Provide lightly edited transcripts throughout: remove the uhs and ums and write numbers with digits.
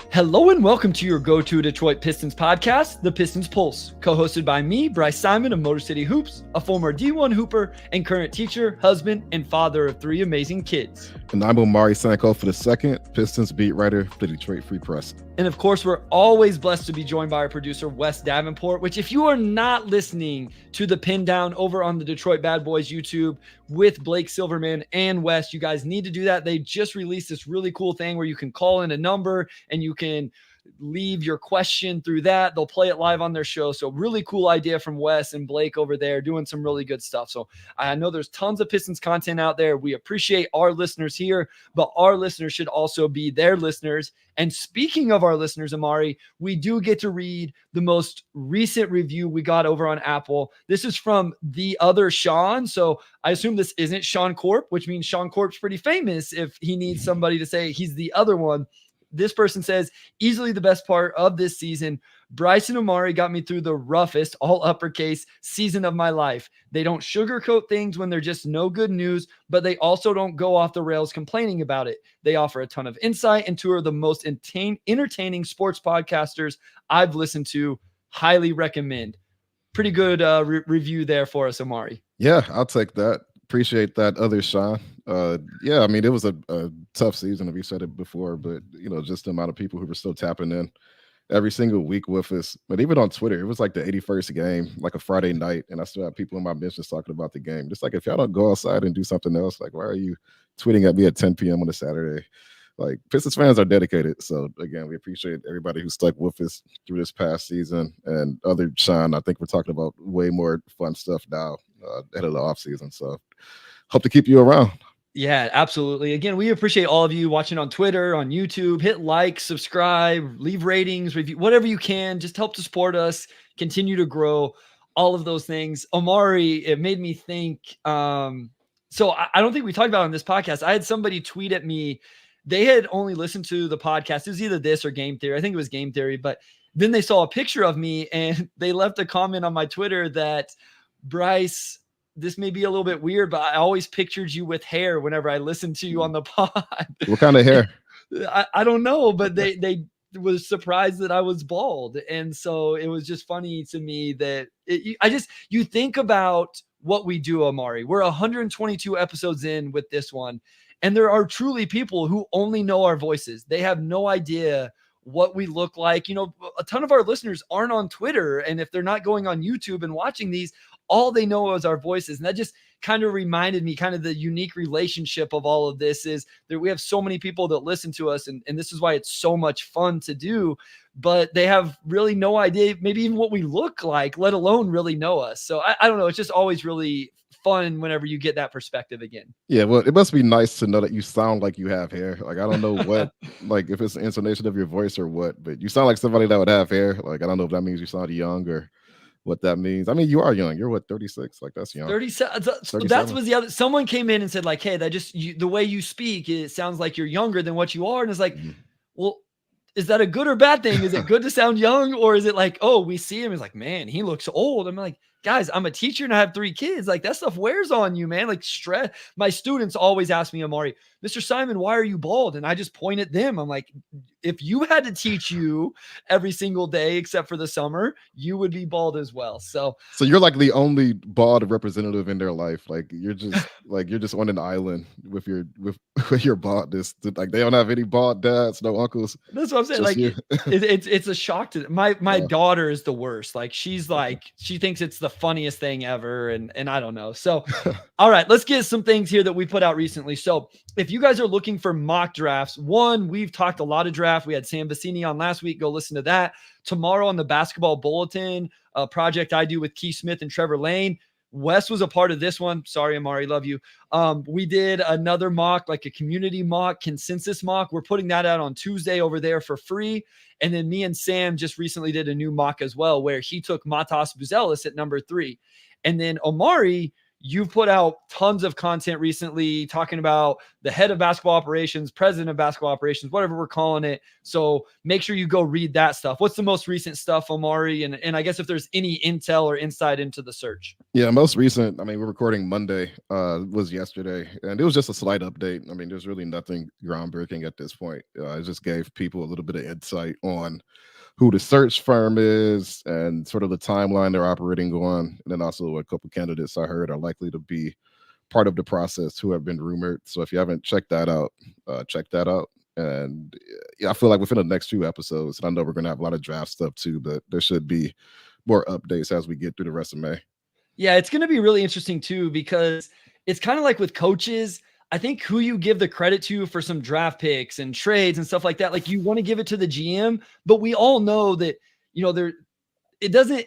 Hello and welcome to your go-to Detroit Pistons podcast, the Pistons Pulse, co-hosted by me, Bryce Simon of Motor City Hoops, a former D1 hooper and current teacher, husband, and father of three amazing kids. And I'm Omari Sankofa II, Pistons beat writer for the Detroit Free Press. And of course, we're always blessed to be joined by our producer, Wes Davenport, which if you are not listening to the Pin Down over on the Detroit Bad Boys YouTube with Blake Silverman and Wes, you guys need to do that. They just released this really cool thing where you can call in a number and you can leave your question through that. They'll play it live on their show. So really cool idea from Wes and Blake over there doing some really good stuff. So I know there's tons of Pistons content out there. We appreciate our listeners here, but our listeners should also be their listeners. And speaking of our listeners, Omari, we do get to read the most recent review we got over on Apple. This is from the other Sean. So I assume this isn't Sean Corp, which means Sean Corp's pretty famous if he needs somebody to say he's the other one. This person says, easily the best part of this season. Bryce and Omari got me through the roughest, all uppercase, season of my life. They don't sugarcoat things when they're just no good news, but they also don't go off the rails complaining about it. They offer a ton of insight and two are the most entertaining sports podcasters I've listened to. Highly recommend. Pretty good review there for us, Omari. Yeah, I'll take that. Appreciate that, other Sean. Yeah, I mean, it was a tough season, if you said it before, but, just the amount of people who were still tapping in every single week with us. But even on Twitter, it was like the 81st game, like a Friday night, and I still have people in my mentions talking about the game. Just like, if y'all don't go outside and do something else, like, why are you tweeting at me at 10 p.m. on a Saturday? Like, Pistons fans are dedicated. So, again, we appreciate everybody who stuck with us through this past season. And other Sean, I think we're talking about way more fun stuff now ahead of the offseason. So, hope to keep you around. Yeah, absolutely. Again, we appreciate all of you watching on Twitter, on YouTube. Hit like, subscribe, leave ratings, review, whatever you can. Just help to support us, continue to grow, all of those things. Omari, it made me think. So I don't think we talked about it on this podcast. I had somebody tweet at me. They had only listened to the podcast. It was either this or Game Theory. I think it was Game Theory. But then they saw a picture of me and they left a comment on my Twitter that, Bryce, this may be a little bit weird, but I always pictured you with hair whenever I listened to you on the pod. What kind of hair? I don't know, but they was surprised that I was bald. And so it was just funny to me that you think about what we do, Omari. We're 122 episodes in with this one. And there are truly people who only know our voices. They have no idea what we look like. A ton of our listeners aren't on Twitter. And if they're not going on YouTube and watching these, all they know is our voices. And that just kind of reminded me, kind of the unique relationship of all of this is that we have so many people that listen to us. And this is why it's so much fun to do, but they have really no idea, maybe even what we look like, let alone really know us. So I don't know. It's just always really fun whenever you get that perspective again. Yeah, well, it must be nice to know that you sound like you have hair. Like, I don't know what, like if it's the intonation of your voice or what, but you sound like somebody that would have hair. Like, I don't know if that means you sound young or what that means. I mean, you are young. You're what, 36? Like, that's young. 37. That was the other. Someone came in and said, like, hey, that just the way you speak, it sounds like you're younger than what you are. And it's like, well, is that a good or bad thing? Is it good to sound young, or is it like, oh, we see him, it's like, man, he looks old? I'm like, guys, I'm a teacher and I have 3 kids. Like, that stuff wears on you, man. Like, stress. My students always ask me, Omari, Mr. Simon, why are you bald? And I just point at them. I'm like, if you had to teach you every single day except for the summer, you would be bald as well. So you're like the only bald representative in their life. Like, you're just on an island with your baldness. Like, they don't have any bald dads, no uncles. That's what I'm saying. Like, it's a shock to my daughter is the worst. Like, she's like, she thinks it's the funniest thing ever. And I don't know. So, all right, let's get some things here that we put out recently. So if you guys are looking for mock drafts, we've talked a lot of draft. We had Sam Vecini on last week. Go listen to that. Tomorrow on the Basketball Bulletin, a project I do with Keith Smith and Trevor Lane. Wes was a part of this one. Sorry, Omari, love you. We did another mock, like a community mock, consensus mock. We're putting that out on Tuesday over there for free. And then me and Sam just recently did a new mock as well, where he took Matas Buzelis at number 3. And then Omari, You've put out tons of content recently talking about the head of basketball operations, president of basketball operations, whatever we're calling it. So make sure you go read that stuff. What's the most recent stuff, Omari? And I guess if there's any intel or insight into the search. Yeah, most recent, I mean, we're recording Monday, was yesterday, and it was just a slight update. I mean, there's really nothing groundbreaking at this point. It just gave people a little bit of insight on who the search firm is and sort of the timeline they're operating on. And then also a couple candidates I heard are likely to be part of the process who have been rumored. So if you haven't checked that out, check that out. And yeah, I feel like within the next few episodes, and I know we're going to have a lot of draft stuff too, but there should be more updates as we get through the rest of May. Yeah, it's going to be really interesting too, because it's kind of like with coaches. I think who you give the credit to for some draft picks and trades and stuff like that, like you want to give it to the GM, but we all know that,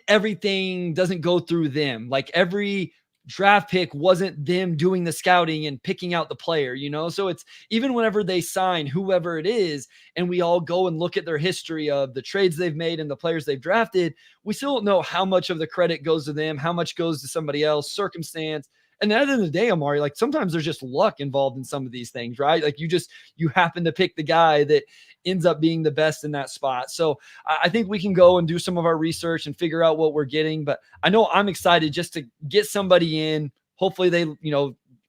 everything doesn't go through them. Like every draft pick wasn't them doing the scouting and picking out the player, So it's even whenever they sign whoever it is, and we all go and look at their history of the trades they've made and the players they've drafted, we still don't know how much of the credit goes to them, how much goes to somebody else, circumstance. And at the end of the day, Omari, like sometimes there's just luck involved in some of these things, right? Like you happen to pick the guy that ends up being the best in that spot. So I think we can go and do some of our research and figure out what we're getting. But I know I'm excited just to get somebody in. Hopefully they,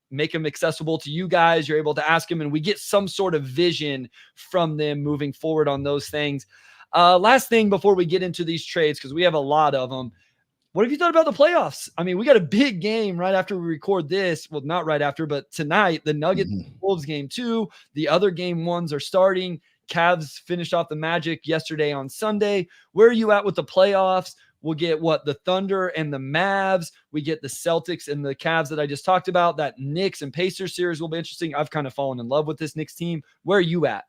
make them accessible to you guys. You're able to ask them and we get some sort of vision from them moving forward on those things. Last thing before we get into these trades, because we have a lot of them. What have you thought about the playoffs? I mean, we got a big game right after we record this. Well, not right after, but tonight, the Nuggets Wolves game 2. The other game 1s are starting. Cavs finished off the Magic yesterday on Sunday. Where are you at with the playoffs? We'll get the Thunder and the Mavs. We get the Celtics and the Cavs that I just talked about. That Knicks and Pacers series will be interesting. I've kind of fallen in love with this Knicks team. Where are you at?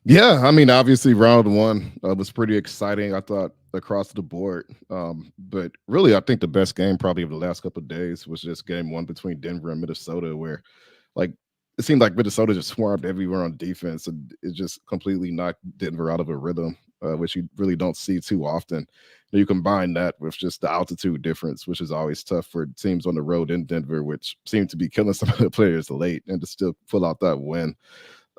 Yeah, I mean, obviously round 1 was pretty exciting, I thought, across the board. But really, I think the best game probably of the last couple of days was just game 1 between Denver and Minnesota, where it seemed like Minnesota just swarmed everywhere on defense, and it just completely knocked Denver out of a rhythm, which you really don't see too often. You combine that with just the altitude difference, which is always tough for teams on the road in Denver, which seem to be killing some of the players late, and to still pull out that win.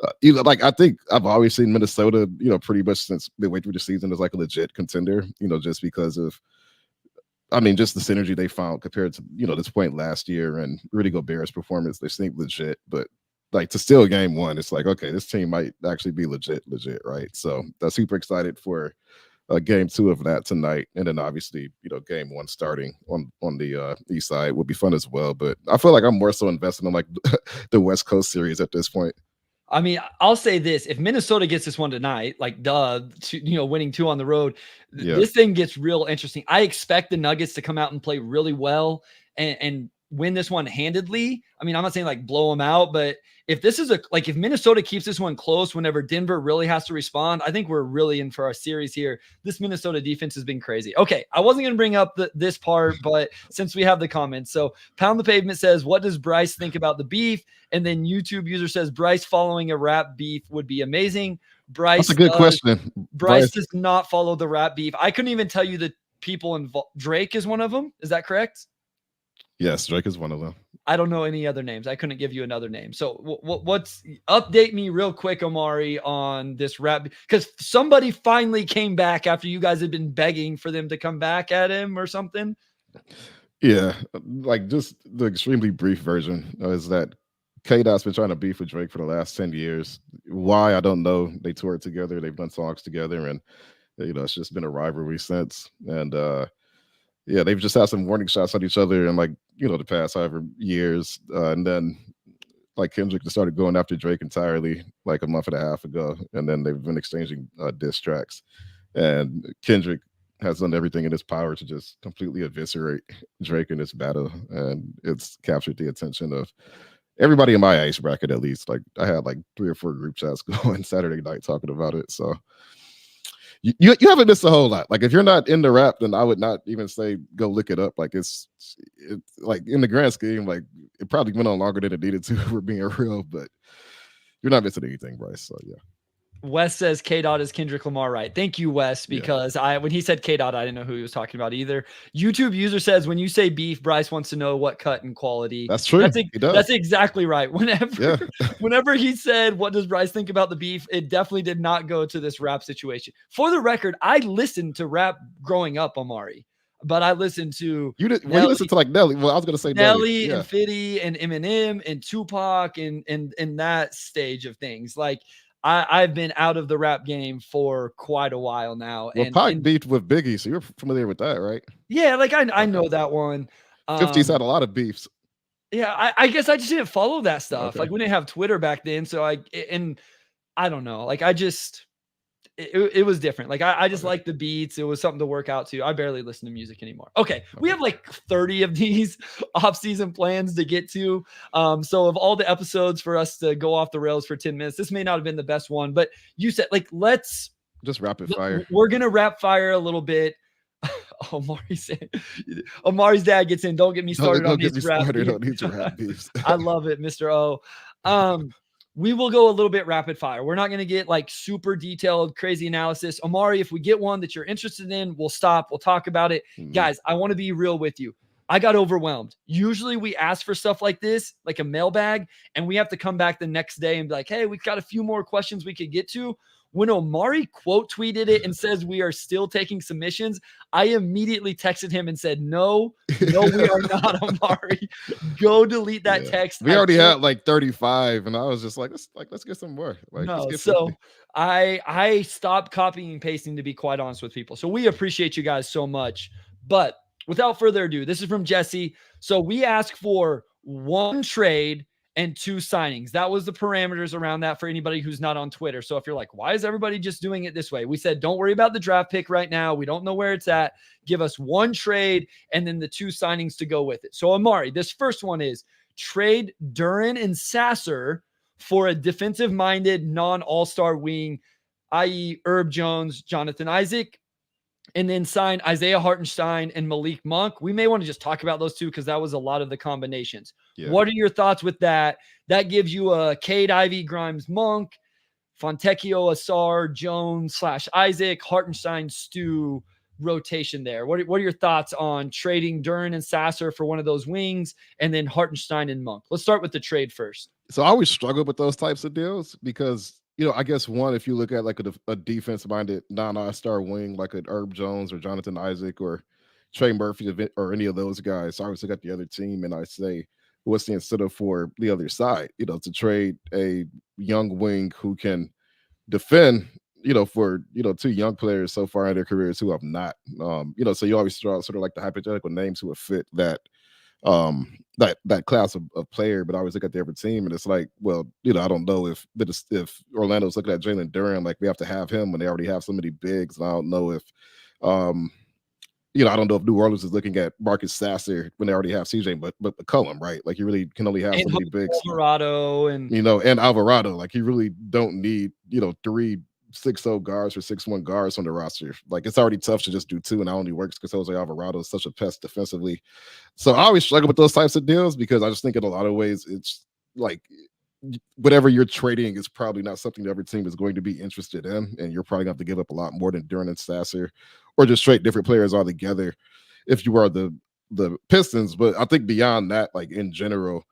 I think I've always seen Minnesota, pretty much since midway through the season as like a legit contender, just because of, just the synergy they found compared to, this point last year and Rudy Gobert's performance. They seem legit, but to steal game 1, it's like, okay, this team might actually be legit, right? So I'm super excited for game 2 of that tonight. And then obviously, game 1 starting on the east side will be fun as well. But I feel like I'm more so invested in the West Coast series at this point. I mean, I'll say this: if Minnesota gets this one tonight, winning 2 on the road, this thing gets real interesting. I expect the Nuggets to come out and play really well and win this one handedly. I mean, I'm not saying blow them out, but if this is if Minnesota keeps this one close whenever Denver really has to respond, I think we're really in for our series here. This Minnesota defense has been crazy. Okay, I wasn't going to bring up this part, but since we have the comments. So Pound the Pavement says, what does Bryce think about the beef? And then YouTube user says, Bryce following a rap beef would be amazing. Bryce, that's a good question. Bryce does not follow the rap beef. I couldn't even tell you the people involved. Drake is one of them. Is that correct? Yes, Drake is one of them. I don't know any other names. I couldn't give you another name. So what's update me real quick, Omari, on this rap, because somebody finally came back after you guys had been begging for them to come back at him or something. Yeah, just the extremely brief version is that K-Dot's been trying to beef with Drake for the last 10 years. Why, I don't know. They toured together. They've done songs together, and it's just been a rivalry since. And they've just had some warning shots at each other in the past however years. And then Kendrick just started going after Drake entirely a month and a half ago. And then they've been exchanging diss tracks. And Kendrick has done everything in his power to just completely eviscerate Drake in this battle. And it's captured the attention of everybody in my age bracket, at least. I had 3 or 4 group chats going Saturday night talking about it. So you haven't missed a whole lot. If you're not into rap, then I would not even say go look it up. It's in the grand scheme, it probably went on longer than it needed to. We're being real, but you're not missing anything, Bryce. So yeah. Wes says K Dot is Kendrick Lamar, right? Thank you, Wes, because when he said K Dot, I didn't know who he was talking about either. YouTube user says when you say beef, Bryce wants to know what cut and quality. That's true. He does. That's exactly right. Whenever he said, "What does Bryce think about the beef?" It definitely did not go to this rap situation. For the record, I listened to rap growing up, Omari. But I listened to you listened to like Nelly. Well, I was gonna say Nelly and Fitty and Eminem and Tupac and that stage of things. Like I've been out of the rap game for quite a while now. Well, Pac beefed with Biggie, so you're familiar with that, right? Yeah, like I know that one. 50's had a lot of beefs. Yeah, I guess I just didn't follow that stuff. Okay. Like we didn't have Twitter back then, so I don't know. Like it was different. Like I just like the beats. It was something to work out to. I barely listen to music anymore. Okay. We have like 30 of these off-season plans to get to. So of all the episodes for us to go off the rails for 10 minutes, this may not have been the best one, but you said like, let's just rapid fire. We're going to rap fire a little bit. Omari's dad gets in. Don't get me started on these rap beefs. I love it, Mr. O. We will go a little bit rapid fire. We're not going to get like super detailed, crazy analysis. Omari, if we get one that you're interested in, we'll stop. We'll talk about it. Guys, I want to be real with you. I got overwhelmed. Usually we ask for stuff like this, like a mailbag, and we have to come back the next day and be like, hey, we've got a few more questions we could get to. When Omari quote tweeted it and says we are still taking submissions, I immediately texted him and said, no, we are not, Omari. Go delete that text. We already had like 35, and I was just like, let's get some more. Like, no, so I stopped copying and pasting, to be quite honest with people. So we appreciate you guys so much. But without further ado, this is from Jesse. So we asked for 1 trade and 2 signings. That was the parameters around that for anybody who's not on Twitter. So if you're like, why is everybody just doing it this way? We said, don't worry about the draft pick right now. We don't know where it's at. Give us 1 trade and then the 2 signings to go with it. So Omari, this first one is trade Duren and Sasser for a defensive-minded non-all-star wing, i.e. Herb Jones, Jonathan Isaac, and then sign Isaiah Hartenstein and Malik Monk. We may want to just talk about those 2 because that was a lot of the combinations. Yeah. What are your thoughts with that? That gives you a Cade, Ivy, Grimes, Monk, Fontecchio, Asar, Jones / Isaac, Hartenstein, Stu rotation there. What are your thoughts on trading Duren and Sasser for one of those wings and then Hartenstein and Monk? Let's start with the trade first. So I always struggle with those types of deals because I guess one, if you look at like a defense-minded non-all-star wing, like an Herb Jones or Jonathan Isaac or Trey Murphy or any of those guys, I obviously got the other team and I say, what's the incentive for the other side, to trade a young wing who can defend, for, 2 young players so far in their careers who have not, so you always throw out sort of like the hypothetical names who would fit that class of player, but I always look at the other team and it's like, well, I don't know if Orlando's looking at Jalen Duren, like we have to have him when they already have so many bigs. And I don't know if, I don't know if New Orleans is looking at Marcus Sasser when they already have CJ, but McCollum, right? Like you really can only have so many bigs. Alvarado and Alvarado, like you really don't need, 3 6'0" guards or 6'1" guards on the roster. Like it's already tough to just do 2, and that only works because Jose Alvarado is such a pest defensively. So I always struggle with those types of deals because I just think in a lot of ways it's like whatever you're trading is probably not something that every team is going to be interested in, and you're probably going to have to give up a lot more than Duren and Sasser, or just trade different players altogether if you are the Pistons. But I think beyond that, like in general,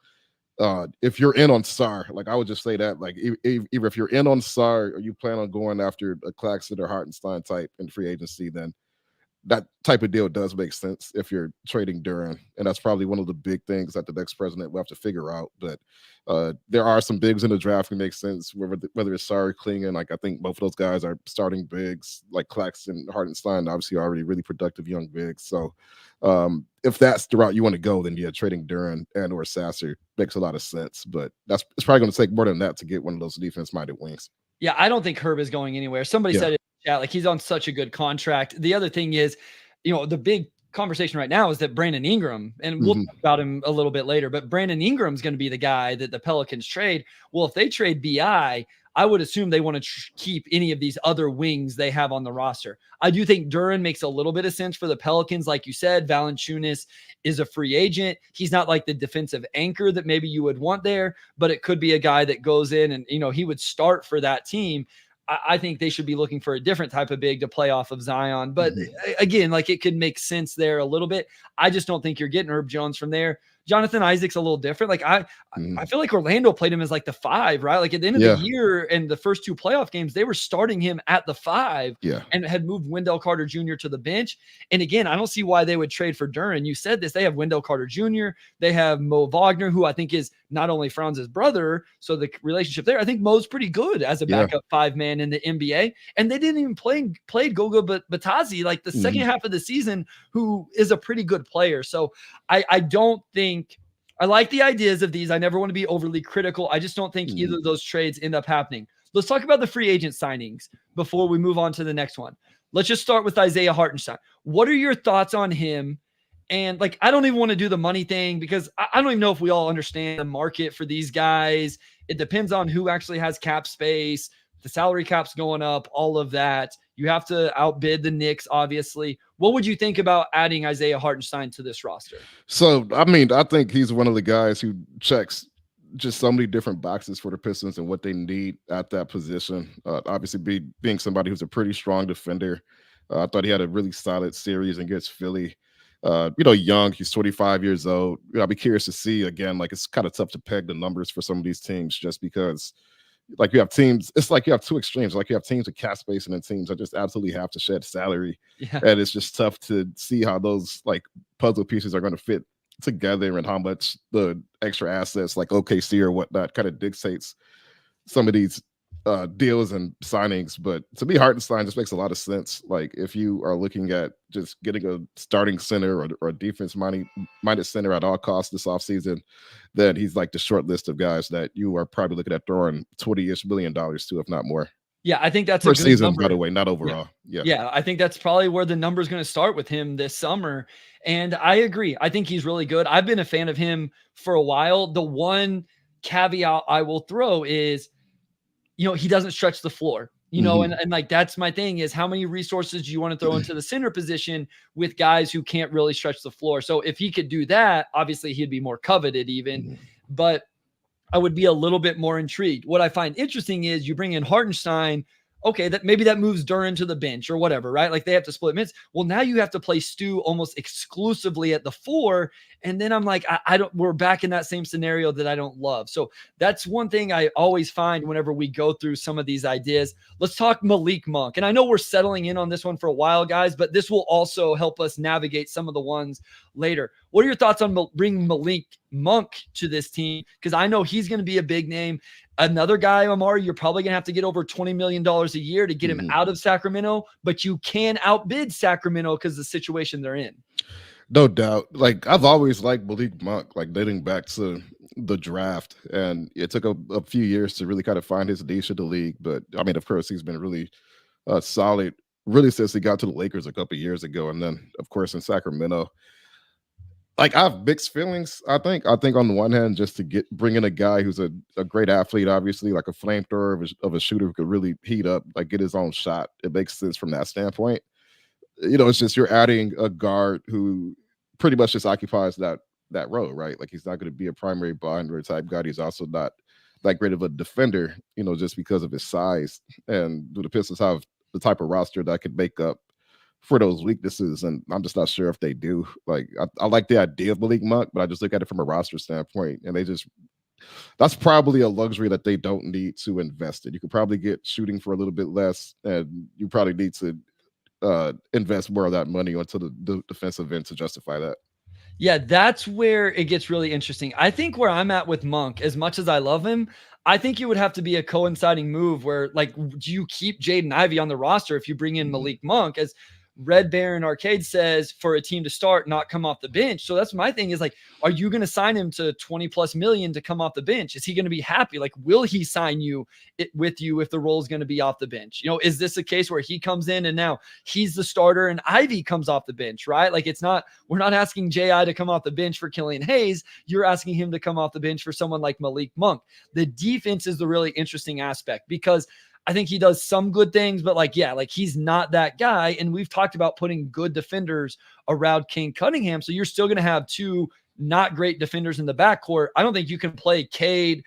if you're in on Sar, like I would just say that, like either if you're in on Sar or you plan on going after a Claxton or Hartenstein type in free agency, then that type of deal does make sense if you're trading Duren. And that's probably one of the big things that the next president will have to figure out. But there are some bigs in the draft who make sense, whether it's Sar or Klingon. Like I think both of those guys are starting bigs, like Claxton, Hartenstein, obviously already really productive young bigs. So if that's the route you want to go, then trading Duren and or Sasser makes a lot of sense. But it's probably going to take more than that to get one of those defense-minded wings. Yeah, I don't think Herb is going anywhere. Somebody said it. Yeah, like he's on such a good contract. The other thing is, the big conversation right now is that Brandon Ingram, and we'll talk about him a little bit later, but Brandon Ingram's going to be the guy that the Pelicans trade. Well, if they trade BI, I would assume they want to keep any of these other wings they have on the roster. I do think Duren makes a little bit of sense for the Pelicans. Like you said, Valanciunas is a free agent. He's not like the defensive anchor that maybe you would want there, but it could be a guy that goes in and, he would start for that team. I think they should be looking for a different type of big to play off of Zion. But again, like it could make sense there a little bit. I just don't think you're getting Herb Jones from there. Jonathan Isaac's a little different. Like I feel like Orlando played him as like the 5, right? Like at the end of the year and the first 2 playoff games, they were starting him at the 5 and had moved Wendell Carter Jr. to the bench. And again, I don't see why they would trade for Duren. You said this, they have Wendell Carter Jr. They have Mo Wagner, who I think is not only Franz's brother. So the relationship there, I think Mo's pretty good as a backup 5-man in the NBA. And they didn't even played Goga Batadze like the second half of the season, who is a pretty good player. So I don't think I like the ideas of these. I never want to be overly critical. I just don't think either of those trades end up happening. Let's talk about the free agent signings before we move on to the next one. Let's just start with Isaiah Hartenstein. What are your thoughts on him? And like, I don't even want to do the money thing because I don't even know if we all understand the market for these guys. It depends on who actually has cap space. The salary cap's going up, all of that. You have to outbid the Knicks, obviously. What would you think about adding Isaiah Hartenstein to this roster? So, I mean, I think he's one of the guys who checks just so many different boxes for the Pistons and what they need at that position. Obviously, being somebody who's a pretty strong defender. I thought he had a really solid series against Philly. Young, he's 25 years old. I'll be curious to see, again, like it's kind of tough to peg the numbers for some of these teams just because like you have teams, it's like you have 2 extremes. Like you have teams with cap space and then teams that just absolutely have to shed salary. And it's just tough to see how those like puzzle pieces are going to fit together and how much the extra assets like OKC or whatnot kind of dictates some of these deals and signings. But to me, Hartenstein just makes a lot of sense. Like if you are looking at just getting a starting center or a defense minded center at all costs this offseason, then he's like the short list of guys that you are probably looking at throwing $20-ish million to, if not more. Yeah, I think that's per a good season, number. by the way, not overall. Yeah, I think that's probably where the number is going to start with him this summer. And I agree. I think he's really good. I've been a fan of him for a while. The one caveat I will throw is, he doesn't stretch the floor, and like, that's my thing is how many resources do you want to throw into the center position with guys who can't really stretch the floor? So if he could do that, obviously he'd be more coveted even, but I would be a little bit more intrigued. What I find interesting is you bring in Hartenstein. Okay, that maybe that moves Duren to the bench or whatever, right? Like they have to split minutes. Well, now you have to play Stu almost exclusively at the 4. And then I'm like, we're back in that same scenario that I don't love. So that's one thing I always find whenever we go through some of these ideas. Let's talk Malik Monk. And I know we're settling in on this one for a while, guys, but this will also help us navigate some of the ones later. What are your thoughts on bringing Malik Monk to this team? Because I know he's going to be a big name. Another guy, Omari, you're probably going to have to get over $20 million a year to get him out of Sacramento, but you can outbid Sacramento because of the situation they're in. No doubt. Like I've always liked Malik Monk, like dating back to the draft, and it took a few years to really kind of find his niche in the league. But I mean, of course, he's been really solid, really since he got to the Lakers a couple of years ago, and then of course in Sacramento. Like I have mixed feelings. I think on the one hand, just to bring in a guy who's a great athlete, obviously like a flamethrower of a shooter who could really heat up, like get his own shot. It makes sense from that standpoint. It's just you're adding a guard who pretty much just occupies that role, right? Like he's not going to be a primary ball handler type guy. He's also not that great of a defender, just because of his size. And do the Pistons have the type of roster that could make up for those weaknesses? And I'm just not sure if they do. Like I like the idea of Malik Monk, but I just look at it from a roster standpoint, and that's probably a luxury that they don't need to invest in. You could probably get shooting for a little bit less, and you probably need to invest more of that money onto the defensive end to justify that. Yeah, that's where it gets really interesting. I think where I'm at with Monk, as much as I love him, I think it would have to be a coinciding move where, like, do you keep Jaden Ivey on the roster if you bring in Malik Monk? As Red Baron Arcade says, for a team to start, not come off the bench. So that's my thing is, like, are you going to sign him to 20+ million to come off the bench? Is he going to be happy? Like, will he sign with you if the role is going to be off the bench? Is this a case where he comes in and now he's the starter and Ivy comes off the bench, right? Like we're not asking J.I. to come off the bench for Killian Hayes. You're asking him to come off the bench for someone like Malik Monk. The defense is the really interesting aspect because I think he does some good things, but he's not that guy. And we've talked about putting good defenders around Kane Cunningham. So you're still going to have 2 not great defenders in the backcourt. I don't think you can play Cade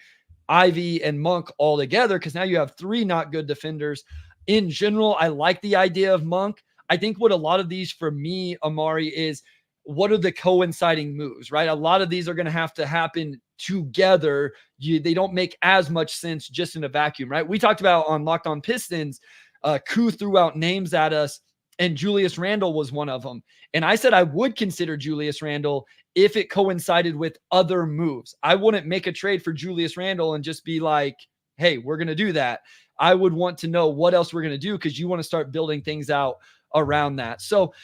Ivy and Monk all together, because now you have 3 not good defenders. In general, I like the idea of Monk. I think what a lot of these for me, Omari, is what are the coinciding moves, right? A lot of these are going to happen together. They don't make as much sense just in a vacuum, right? We talked about on Locked On Pistons, Koo threw out names at us, and Julius Randle was one of them. And I said I would consider Julius Randle if it coincided with other moves. I wouldn't make a trade for Julius Randle and just be like, hey, we're going to do that. I would want to know what else we're going to do, because you want to start building things out around that. So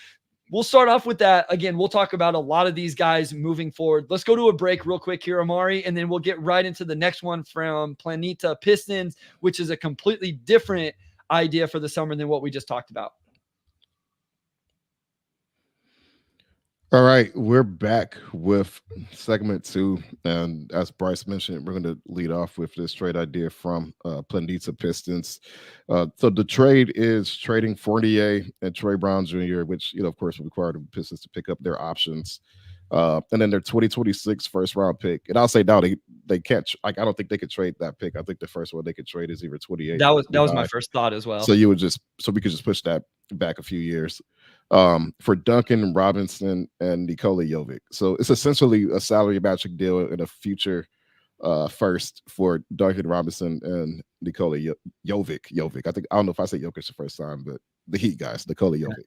we'll start off with that. Again, we'll talk about a lot of these guys moving forward. Let's go to a break real quick here, Omari, and then we'll get right into the next one from Planeta Pistons, which is a completely different idea for the summer than what we just talked about. All right, we're back with segment 2, and as Bryce mentioned, we're going to lead off with this trade idea from Planeta Pistons. So the trade is trading Fournier and Troy Brown Jr., which of course will require the Pistons to pick up their options, and then their 2026 first round pick. And I'll say now they can't. I don't think they could trade that pick. I think the first one they could trade is either 28. That was my first thought as well. So we could just push that back a few years. For Duncan Robinson and Nikola Jovic. So it's essentially a salary matching deal and a future first for Duncan Robinson and Nikola Jovic. I don't know if I said Jokic the first time, but the Heat guys, Nikola Jovic.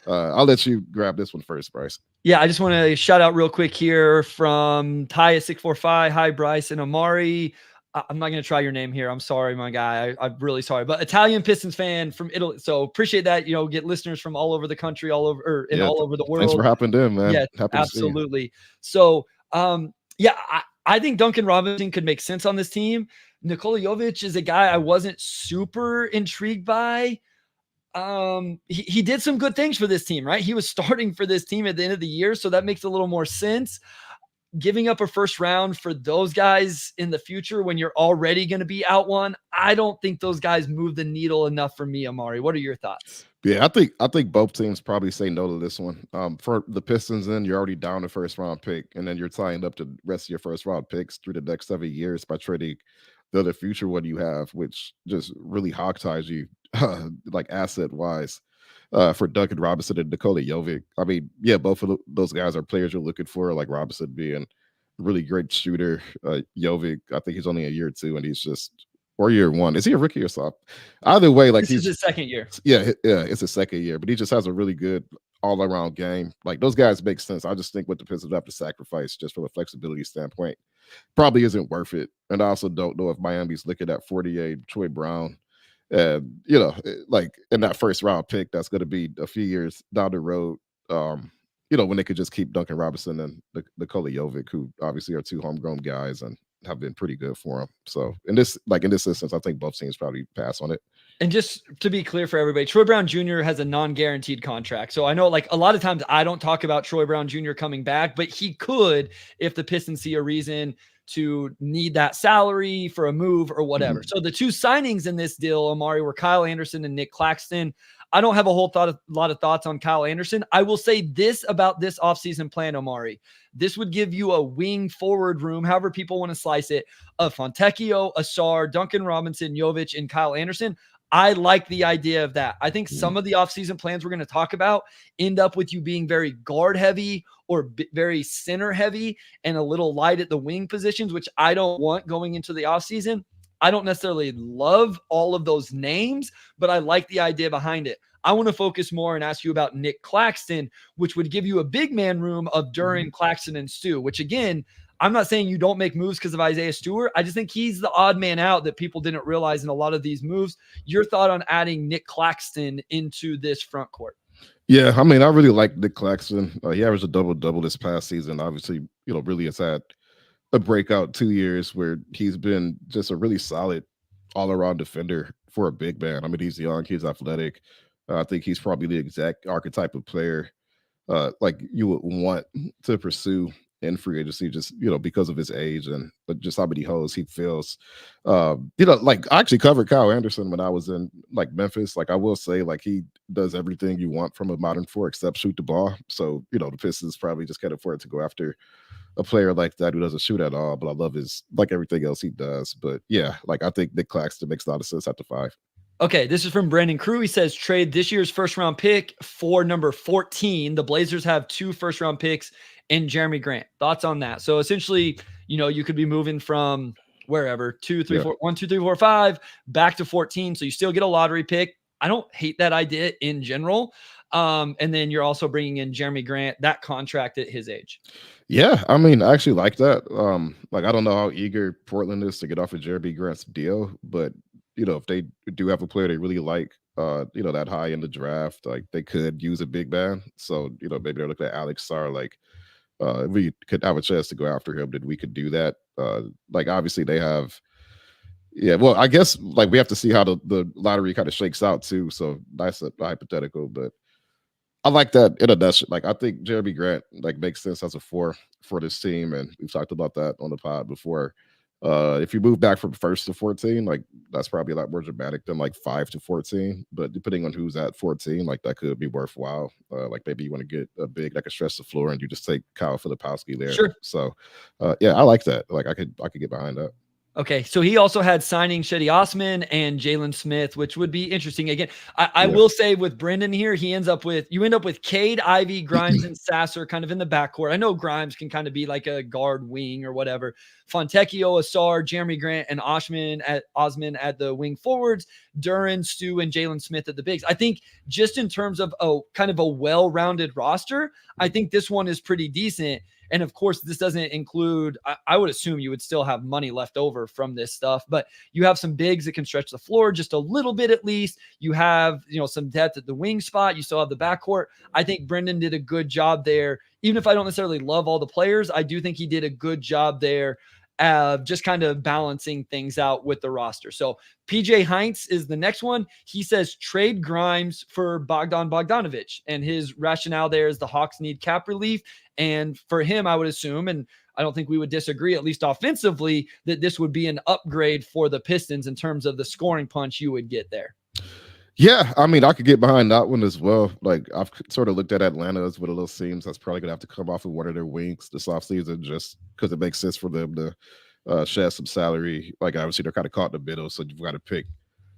I'll let you grab this one first, Bryce. Yeah, I just want to shout out real quick here from Ty at 645. Hi, Bryce and Omari. I'm not going to try your name here. I'm sorry, my guy. I'm really sorry. But Italian Pistons fan from Italy. So appreciate that. Get listeners from all over the country, all over the world. Thanks for hopping in, man. Yeah, absolutely. So, I think Duncan Robinson could make sense on this team. Nikola Jovic is a guy I wasn't super intrigued by. He did some good things for this team, right? He was starting for this team at the end of the year, so that makes a little more sense. Giving up a first round for those guys in the future when you're already going to be out one, I don't think those guys move the needle enough for me, Omari. What are your thoughts? Yeah, I think both teams probably say no to this one. For the Pistons, then you're already down a first round pick, and then you're tying up the rest of your first round picks through the next 7 years by trading the other future one you have, which just really hog ties you like asset wise. For Duncan Robinson and Nikola Jovic. I mean, yeah, both of those guys are players you're looking for, like Robinson being a really great shooter. Jovic, I think he's only a year 2, and he's just, or year 1. Is he a rookie or something? Either way, like this is his second year. Yeah, it's his second year, but he just has a really good all-around game. Like, those guys make sense. I just think what the Pistons have to sacrifice just from a flexibility standpoint probably isn't worth it. And I also don't know if Miami's looking at 48 Troy Brown. Like in that first round pick, that's going to be a few years down the road. When they could just keep Duncan Robinson and Nikola Jovic, who obviously are 2 homegrown guys and have been pretty good for him. So in this instance, I think both teams probably pass on it. And just to be clear for everybody, Troy Brown Jr. has a non-guaranteed contract. So I know, like, a lot of times I don't talk about Troy Brown Jr. coming back, but he could if the Pistons see a reason to need that salary for a move or whatever. Mm-hmm. So the 2 signings in this deal, Omari, were Kyle Anderson and Nick Claxton. I don't have a lot of thoughts on Kyle Anderson. I will say this about this offseason plan, Omari. This would give you a wing forward room, however people want to slice it, of Fontecchio, Asar, Duncan Robinson, Jovic, and Kyle Anderson. I like the idea of that. I think some of the offseason plans we're going to talk about end up with you being very guard heavy or very center heavy and a little light at the wing positions, which I don't want going into the offseason. I don't necessarily love all of those names, but I like the idea behind it. I want to focus more and ask you about Nick Claxton, which would give you a big man room of Duren, Claxton, and Stu, which again, I'm not saying you don't make moves because of Isaiah Stewart. I just think he's the odd man out that people didn't realize in a lot of these moves. Your thought on adding Nick Claxton into this front court? Yeah, I mean, I really like Nick Claxton. He averaged a double-double this past season. Obviously, really has had a breakout 2 years where he's been just a really solid all-around defender for a big man. I mean, he's young, he's athletic. I think he's probably the exact archetype of player like you would want to pursue in free agency, just because of his age but just how many holes he fills. Like I actually covered Kyle Anderson when I was in like Memphis. Like I will say, like he does everything you want from a modern four except shoot the ball. So the Pistons probably just can't afford to go after a player like that who doesn't shoot at all. But I love his like everything else he does. But yeah, like I think Nick Claxton makes a lot of sense at the 5. Okay, this is from Brandon Crew. He says, trade this year's first-round pick for number 14. The Blazers have 2 first-round picks in Jeremy Grant. Thoughts on that? So essentially, you could be moving from wherever, 2, 3, 4, 1, 2, 3, 4, 5, back to 14. So you still get a lottery pick. I don't hate that idea in general. And then you're also bringing in Jeremy Grant, that contract at his age. Yeah, I mean, I actually like that. Like I don't know how eager Portland is to get off of Jeremy Grant's deal, but if they do have a player they really like, that high in the draft, like they could use a big man. So, maybe they're looking at Alex Sarr, like if we could have a chance to go after him, then we could do that. Like obviously they have, yeah, well, I guess like we have to see how the lottery kind of shakes out too. So that's a hypothetical, but I like that in a nutshell. Like I think Jeremy Grant like makes sense as a 4 for this team, and we've talked about that on the pod before. If you move back from 1st to 14, like that's probably a lot more dramatic than like 5 to 14. But depending on who's at 14, like that could be worthwhile. Like maybe you want to get a big that can stretch the floor, and you just take Kyle Filipowski there. Sure. So, yeah, I like that. Like I could get behind that. Okay, so he also had signing Shetty Osman and Jalen Smith, which would be interesting. Again, I will say with Brendan here, you end up with Cade, Ivy, Grimes, and Sasser kind of in the backcourt. I know Grimes can kind of be like a guard wing or whatever. Fontecchio, Asar, Jeremy Grant, and Osman at the wing forwards, Duran, Stu, and Jalen Smith at the bigs. I think just in terms of kind of a well-rounded roster, I think this one is pretty decent. And of course, this doesn't include, I would assume you would still have money left over from this stuff, but you have some bigs that can stretch the floor just a little bit at least. You have, some depth at the wing spot. You still have the backcourt. I think Brendan did a good job there. Even if I don't necessarily love all the players, I do think he did a good job there just kind of balancing things out with the roster. So PJ Heinz is the next one. He says trade Grimes for Bogdan Bogdanovic. And his rationale there is the Hawks need cap relief. And for him, I would assume, and I don't think we would disagree, at least offensively, that this would be an upgrade for the Pistons in terms of the scoring punch you would get there. Yeah, I mean, I could get behind that one as well. Like, I've sort of looked at Atlanta as what a little seems that's probably going to have to come off of one of their wings this offseason just because it makes sense for them to shed some salary. Like, obviously, they're kind of caught in the middle, so you've got to pick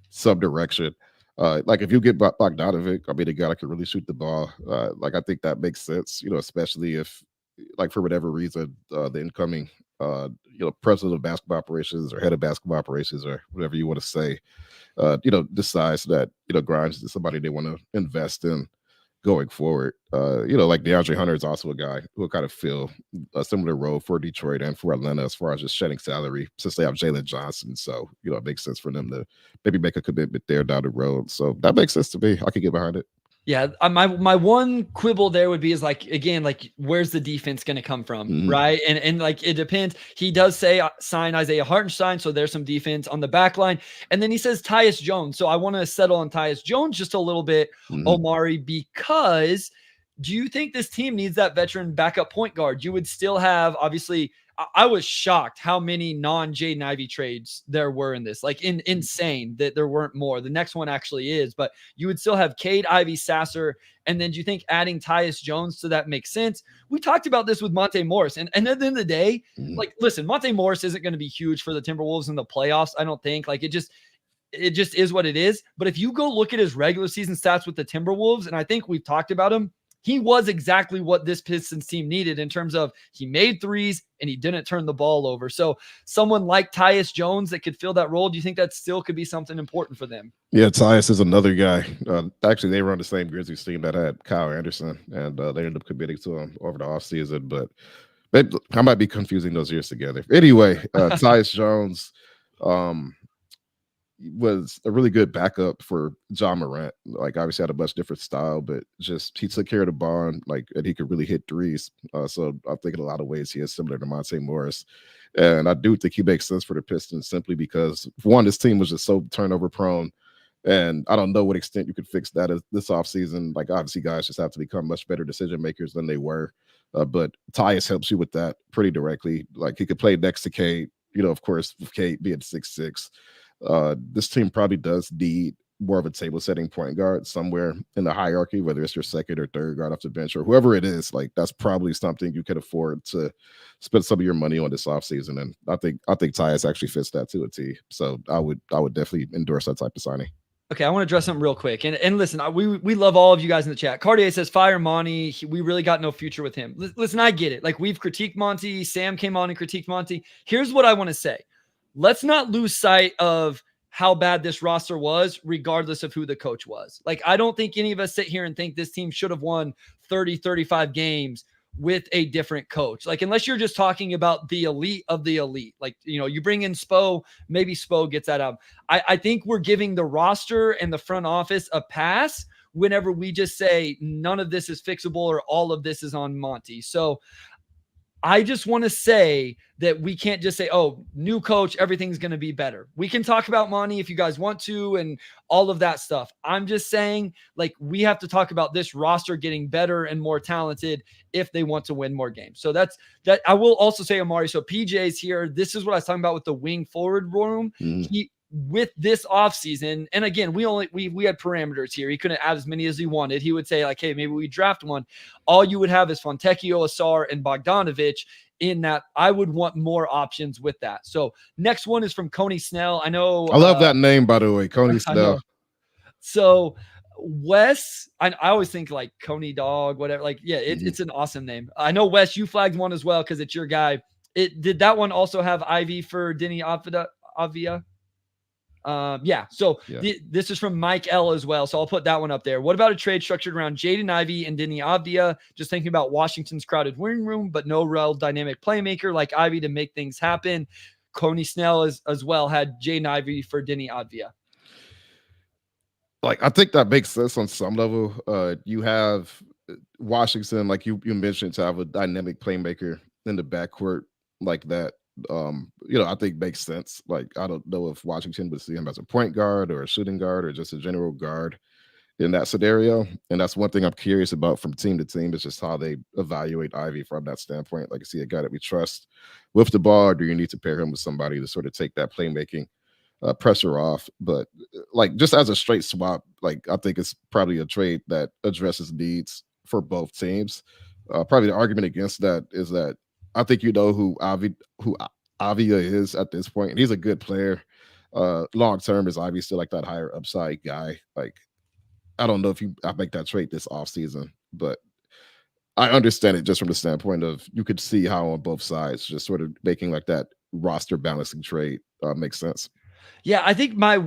some direction. Like, if you get Bogdanovic, I mean, a guy that can really shoot the ball, like, I think that makes sense, especially if, like, for whatever reason, the incoming, president of basketball operations or head of basketball operations or whatever you want to say, decides that, Grimes is somebody they want to invest in going forward. Like DeAndre Hunter is also a guy who will kind of fill a similar role for Detroit and for Atlanta as far as just shedding salary since they have Jalen Johnson. So, it makes sense for them to maybe make a commitment there down the road. So that makes sense to me. I can get behind it. Yeah, my one quibble there would be is like, again, like where's the defense going to come from, right? And like it depends. He does say sign Isaiah Hartenstein, so there's some defense on the back line. And then he says Tyus Jones. So I want to settle on Tyus Jones just a little bit, Omari, because do you think this team needs that veteran backup point guard? You would still have, obviously, I was shocked how many non-Jaden Ivey trades there were in this. Like insane that there weren't more. The next one actually is, but you would still have Cade, Ivy, Sasser, and then do you think adding Tyus Jones to that makes sense? We talked about this with Monte Morris, and at the end of the day, like, listen, Monte Morris isn't going to be huge for the Timberwolves in the playoffs. I don't think. Like, it just is what it is. But if you go look at his regular season stats with the Timberwolves, and I think we've talked about him, he was exactly what this Pistons team needed in terms of he made threes and he didn't turn the ball over. So someone like Tyus Jones that could fill that role, do you think that still could be something important for them? Yeah, Tyus is another guy. Actually, they were on the same Grizzlies team that had Kyle Anderson, and they ended up committing to him over the offseason. But I might be confusing those years together. Anyway, Tyus Jones was a really good backup for John Morant. Like, obviously had a much different style, but just he took care of the ball and he could really hit threes. So I think in a lot of ways he is similar to Monte Morris. And I do think he makes sense for the Pistons simply because, one, this team was just so turnover prone. And I don't know what extent you could fix that this offseason. Like, obviously guys just have to become much better decision makers than they were But Tyus helps you with that pretty directly. Like he could play next to Cade, of course, with Cade being 6'6". This team probably does need more of a table setting point guard somewhere in the hierarchy, whether it's your second or third guard off the bench or whoever it is. Like that's probably something you could afford to spend some of your money on this offseason. And I think Tyus actually fits that to a T. So I would definitely endorse that type of signing. Okay, I want to address something real quick. And listen, we love all of you guys in the chat. Cartier says, fire Monty. We really got no future with him. Listen, I get it. Like, we've critiqued Monty. Sam came on and critiqued Monty. Here's what I want to say. Let's not lose sight of how bad this roster was, regardless of who the coach was. Like, I don't think any of us sit here and think this team should have won 30, 35 games with a different coach. Like, unless you're just talking about the elite of the elite, like, you bring in Spo, maybe Spo gets that out. I think we're giving the roster and the front office a pass whenever we just say none of this is fixable or all of this is on Monty. So I just want to say that we can't just say, oh, new coach, everything's going to be better. We can talk about Monty if you guys want to and all of that stuff. I'm just saying, like, we have to talk about this roster getting better and more talented if they want to win more games. So that's that. I will also say, Omari, so PJ's here. This is what I was talking about with the wing forward room. With this offseason, and again, we had parameters here. He couldn't add as many as he wanted. He would say, like, hey, maybe we draft one. All you would have is Fontecchio, Asar, and Bogdanovich in that. I would want more options with that. So next one is from Coney Snell. I know. I love that name, by the way, Coney Snell. So Wes, I always think like Coney Dog, whatever. Like, yeah, it's an awesome name. I know, Wes, you flagged one as well because it's your guy. Did that one also have Ivy for Denny Avia? This is from Mike L as well. So I'll put that one up there. What about a trade structured around Jaden Ivey and Denny Avdia? Just thinking about Washington's crowded wing room, but no real dynamic playmaker like Ivy to make things happen. Coney Snell as well had Jaden Ivey for Denny Avdia. Like, I think that makes sense on some level. You have Washington, like you mentioned, to have a dynamic playmaker in the backcourt like that. I think makes sense. Like, I don't know if Washington would see him as a point guard or a shooting guard or just a general guard in that scenario. And that's one thing I'm curious about from team to team is just how they evaluate Ivy from that standpoint. Like, is he a guy that we trust with the ball, or do you need to pair him with somebody to sort of take that playmaking pressure off? But like, just as a straight swap, like, I think it's probably a trade that addresses needs for both teams. Probably the argument against that is that I think who Avia is at this point, and he's a good player. Long term, is Ivy still like that higher upside guy? Like, I don't know if I make that trade this offseason, but I understand it just from the standpoint of you could see how on both sides just sort of making like that roster balancing trade makes sense. Yeah, I think my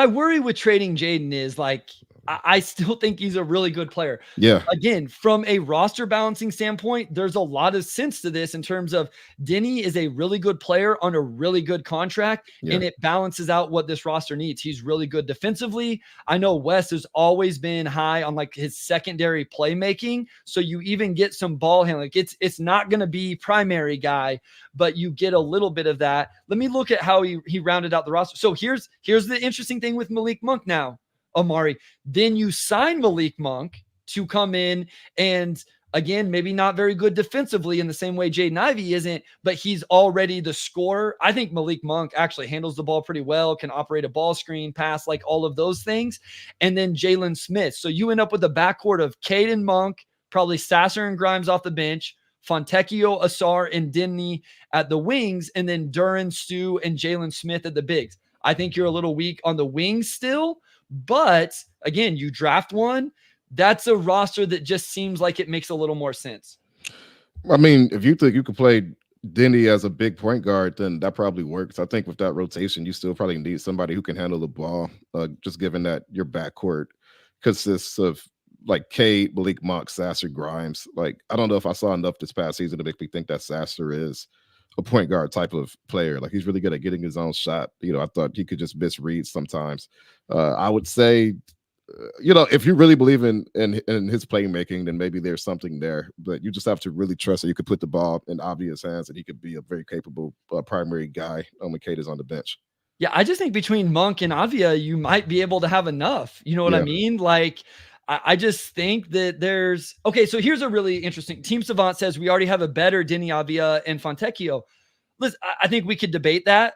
worry with trading Jaden is like, I still think he's a really good player. Yeah. Again, from a roster balancing standpoint, there's a lot of sense to this in terms of Denny is a really good player on a really good contract, and it balances out what this roster needs. He's really good defensively. I know Wes has always been high on like his secondary playmaking, so you even get some ball handling. Like, it's not going to be primary guy, but you get a little bit of that. Let me look at how he rounded out the roster. So here's the interesting thing with Malik Monk now, Omari. Then you sign Malik Monk to come in and, again, maybe not very good defensively in the same way Jaden Ivey isn't, but he's already the scorer. I think Malik Monk actually handles the ball pretty well, can operate a ball screen, pass, like all of those things. And then Jalen Smith. So you end up with a backcourt of Cade and Monk, probably Sasser and Grimes off the bench, Fontecchio, Asar, and Denny at the wings, and then Duran, Stu, and Jalen Smith at the bigs. I think you're a little weak on the wings still, but again, you draft one. That's a roster that just seems like it makes a little more sense. I mean, if you think you could play Denny as a big point guard, then that probably works. I think with that rotation, you still probably need somebody who can handle the ball, just given that your backcourt consists of like Cade, Malik Monk, Sasser, Grimes. Like, I don't know if I saw enough this past season to make me think that Sasser is a point guard type of player. Like, he's really good at getting his own shot. I thought he could just misread sometimes. I would say, if you really believe in his playmaking, then maybe there's something there. But you just have to really trust that you could put the ball in obvious hands and he could be a very capable primary guy when Cade is on the bench. Yeah, I just think between Monk and Avia, you might be able to have enough. You know what I mean? Like, I just think that there's okay. So here's a really interesting. Team Savant says we already have a better Deni Avdija and Fontecchio. Listen, I think we could debate that.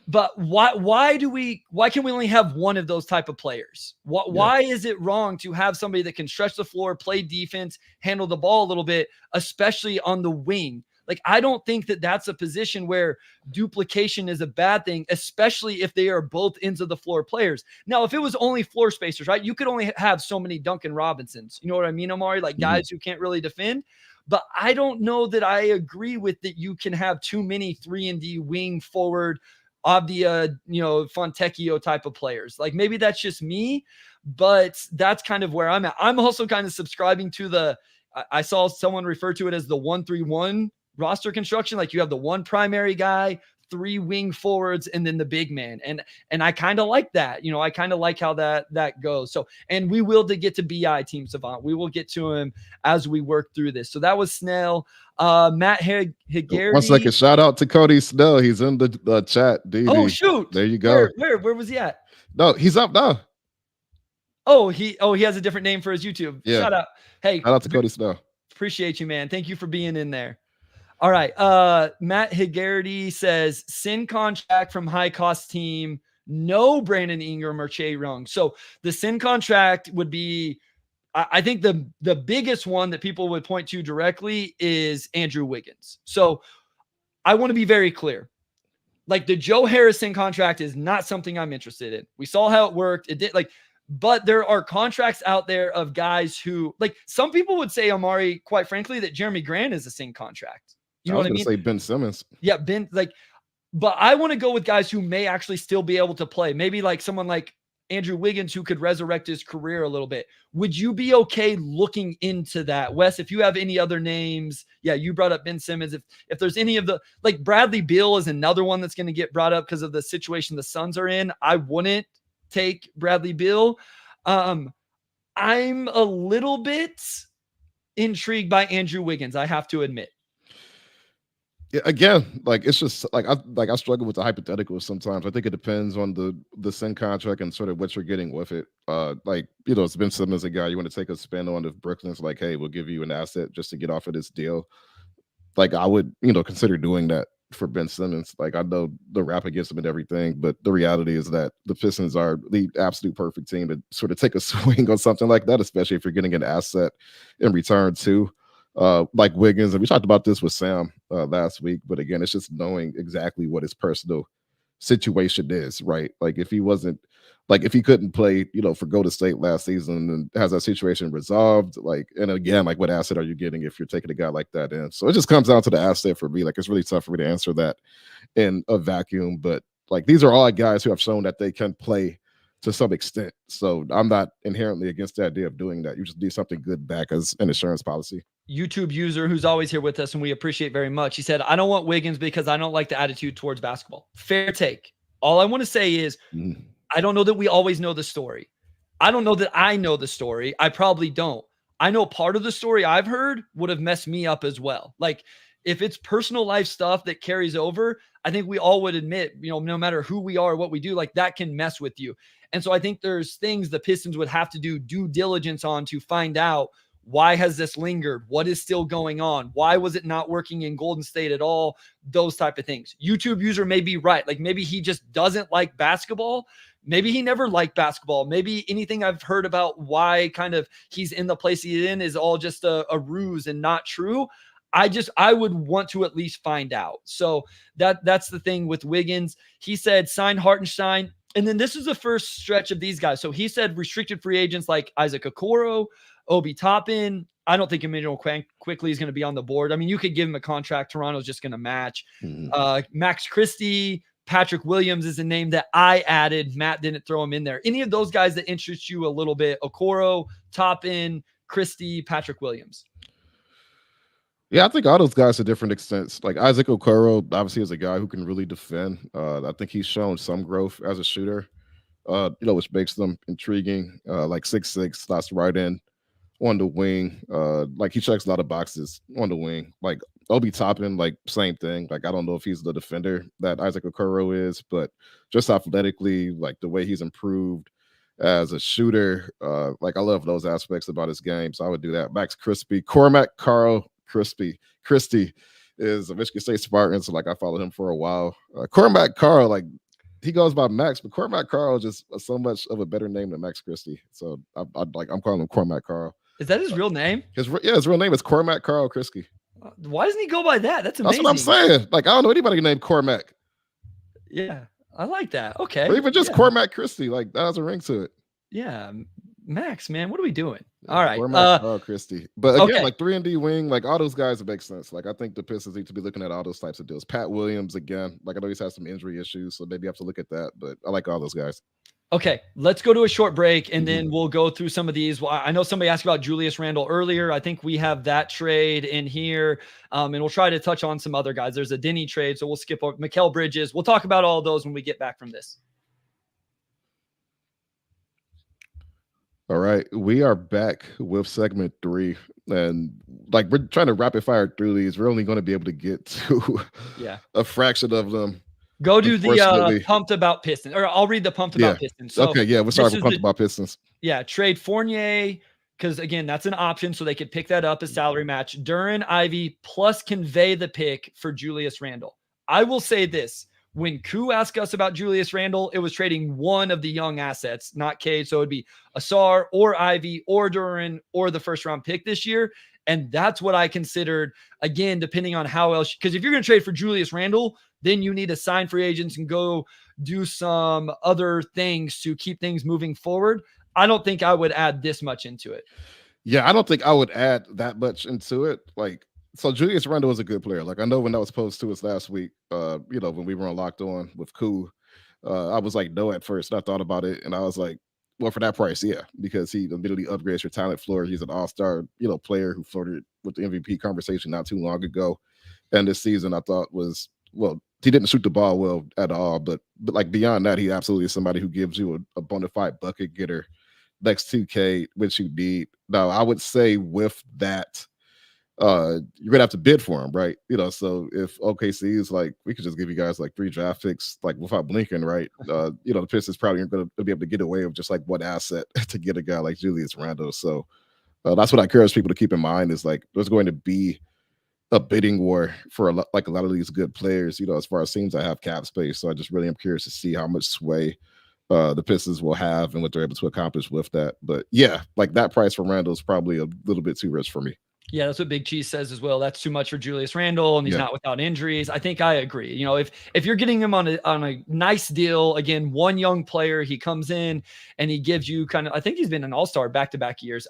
But why can we only have one of those type of players? Why is it wrong to have somebody that can stretch the floor, play defense, handle the ball a little bit, especially on the wing? Like, I don't think that that's a position where duplication is a bad thing, especially if they are both ends of the floor players. Now, if it was only floor spacers, right, you could only have so many Duncan Robinsons. You know what I mean, Omari? Like guys who can't really defend. But I don't know that I agree with that you can have too many 3-and-D wing forward Avdija, Fontecchio type of players. Like maybe that's just me, but that's kind of where I'm at. I'm also kind of subscribing to I saw someone refer to it as the 1-3-1 roster construction. Like you have the one primary guy, 3 wing forwards, and then the big man. And I kind of like that. I kind of like how that goes. So, and we will get to BI Team Savant. We will get to him as we work through this. So that was Snell. Matt Higgarity. 1 second. Shout out to Cody Snell. He's in the chat. DD. Oh shoot! There you go. Where was he at? No, he's up now. Oh, he has a different name for his YouTube. Yeah. Shout out. Hey, shout out to Cody Snell. Appreciate you, man. Thank you for being in there. All right. Matt Higgarity says sin contract from high cost team. No Brandon Ingram or Che Young. So the sin contract would be, I think the biggest one that people would point to directly is Andrew Wiggins. So I want to be very clear. Like the Joe Harrison contract is not something I'm interested in. We saw how it worked. It did but there are contracts out there of guys who, like, some people would say, Omari, quite frankly, that Jeremy Grant is a sin contract. You know what I mean? Say Ben Simmons. Yeah, but I want to go with guys who may actually still be able to play. Maybe like someone like Andrew Wiggins who could resurrect his career a little bit. Would you be okay looking into that? Wes, if you have any other names, you brought up Ben Simmons. If there's any of like Bradley Beal is another one that's going to get brought up because of the situation the Suns are in. I wouldn't take Bradley Beal. I'm a little bit intrigued by Andrew Wiggins, I have to admit. Again, like it's just like I struggle with the hypotheticals sometimes. I think it depends on the sin contract and sort of what you're getting with it. It's Ben Simmons, a guy you want to take a spin on. If Brooklyn's like, hey, we'll give you an asset just to get off of this deal, like I would consider doing that for Ben Simmons. Like I know the rap against him and everything, but the reality is that the Pistons are the absolute perfect team to sort of take a swing on something like that, especially if you're getting an asset in return too. Like Wiggins, and we talked about this with Sam last week, but again, it's just knowing exactly what his personal situation is, right? Like if he couldn't play, for Golden State last season and has that situation resolved, and again, like what asset are you getting if you're taking a guy like that in? So it just comes down to the asset for me. Like it's really tough for me to answer that in a vacuum, but like these are all guys who have shown that they can play to some extent. So I'm not inherently against the idea of doing that. You just need something good back as an insurance policy. YouTube user who's always here with us and we appreciate very much. He said, I don't want Wiggins because I don't like the attitude towards basketball. Fair take. All I want to say is I don't know that we always know the story. I don't know that I know the story. I probably don't. I know part of the story I've heard would have messed me up as well. Like if it's personal life stuff that carries over, I think we all would admit, no matter who we are, what we do, like that can mess with you. And so I think there's things the Pistons would have to do due diligence on to find out why has this lingered? What is still going on? Why was it not working in Golden State at all? Those type of things. YouTube user may be right. Like maybe he just doesn't like basketball. Maybe he never liked basketball. Maybe anything I've heard about why kind of he's in the place he's in is all just a ruse and not true. I would want to at least find out. So that's the thing with Wiggins. He said sign Hartenstein. And then this is the first stretch of these guys. So he said restricted free agents like Isaac Okoro, Obi Toppin. I don't think Emmanuel Quickly is going to be on the board. I mean, you could give him a contract. Toronto's just going to match. Max Christie, Patrick Williams is a name that I added. Matt didn't throw him in there. Any of those guys that interest you a little bit? Okoro, Toppin, Christie, Patrick Williams. Yeah, I think all those guys to different extents. Like Isaac Okoro, obviously, is a guy who can really defend. I think he's shown some growth as a shooter, which makes them intriguing. Like 6'6", slots right in on the wing. Like he checks a lot of boxes on the wing. Like Obi Toppin, like same thing. Like I don't know if he's the defender that Isaac Okoro is, but just athletically, like the way he's improved as a shooter. Like I love those aspects about his game, so I would do that. Max Crispy, Cormac Carl Christie is a Michigan State Spartan, so like I followed him for a while. Cormac Carl, like he goes by Max, but Cormac Carl is just so much of a better name than Max Christie. So I'm calling him Cormac Carl. Is that his real name? His real name is Cormac Carl Christie. Why doesn't he go by that? That's amazing. That's what I'm saying. Like I don't know anybody named Cormac. Yeah, I like that. Okay. Or even just Cormac Christie. Like that has a ring to it. Yeah. Max, man, what are we doing? All right. Cormac Christie. But again, like 3-and-D wing, like all those guys, it makes sense. Like I think the Pistons need to be looking at all those types of deals. Pat Williams, again, like I know he's had some injury issues, so maybe you have to look at that. But I like all those guys. Okay, let's go to a short break, and then we'll go through some of these. Well, I know somebody asked about Julius Randle earlier. I think we have that trade in here, and we'll try to touch on some other guys. There's a Denny trade, so we'll skip over Mikal Bridges. We'll talk about all those when we get back from this. All right, we are back with segment 3, and like we're trying to rapid fire through these. We're only going to be able to get to a fraction of them. Go do the pumped about Pistons, or I'll read the pumped about Pistons. So okay, we'll start with pumped about Pistons. Yeah, trade Fournier, because again, that's an option, so they could pick that up as salary match. Duren, Ivy, plus convey the pick for Julius Randle. I will say this. When Koo asked us about Julius Randle, it was trading one of the young assets, not Cade. So it'd be Asar or Ivy or Duren or the first round pick this year. And that's what I considered, again, depending on how else, because if you're going to trade for Julius Randle, then you need to sign free agents and go do some other things to keep things moving forward. I don't think I would add this much into it. Yeah, I don't think I would add that much into it. Like, so Julius Randle was a good player. Like I know when that was posed to us last week, when we were on Locked On with Koo, I was like, no, at first. I thought about it, and I was like, well, for that price, yeah, because he immediately upgrades your talent floor. He's an all-star, player who flirted with the MVP conversation not too long ago. And this season, I thought was, well, he didn't shoot the ball well at all, but like beyond that, he absolutely is somebody who gives you a bona fide bucket getter next to Cade, which you need. Now, I would say with that, you're gonna have to bid for him, right? So if OKC is like, we could just give you guys like 3 draft picks, like without blinking, right? The Pistons probably aren't gonna be able to get away with just like one asset to get a guy like Julius Randle. So that's what I encourage people to keep in mind is like there's going to be a bidding war for a lot of these good players, as far as teams that have cap space. So I just really am curious to see how much sway the Pistons will have and what they're able to accomplish with that. But yeah, like that price for Randle is probably a little bit too rich for me. Yeah, that's what Big Cheese says as well. That's too much for Julius Randle, and he's not without injuries. I think I agree. If you're getting him on a nice deal, again, one young player, he comes in and he gives you I think he's been an all-star back-to-back years.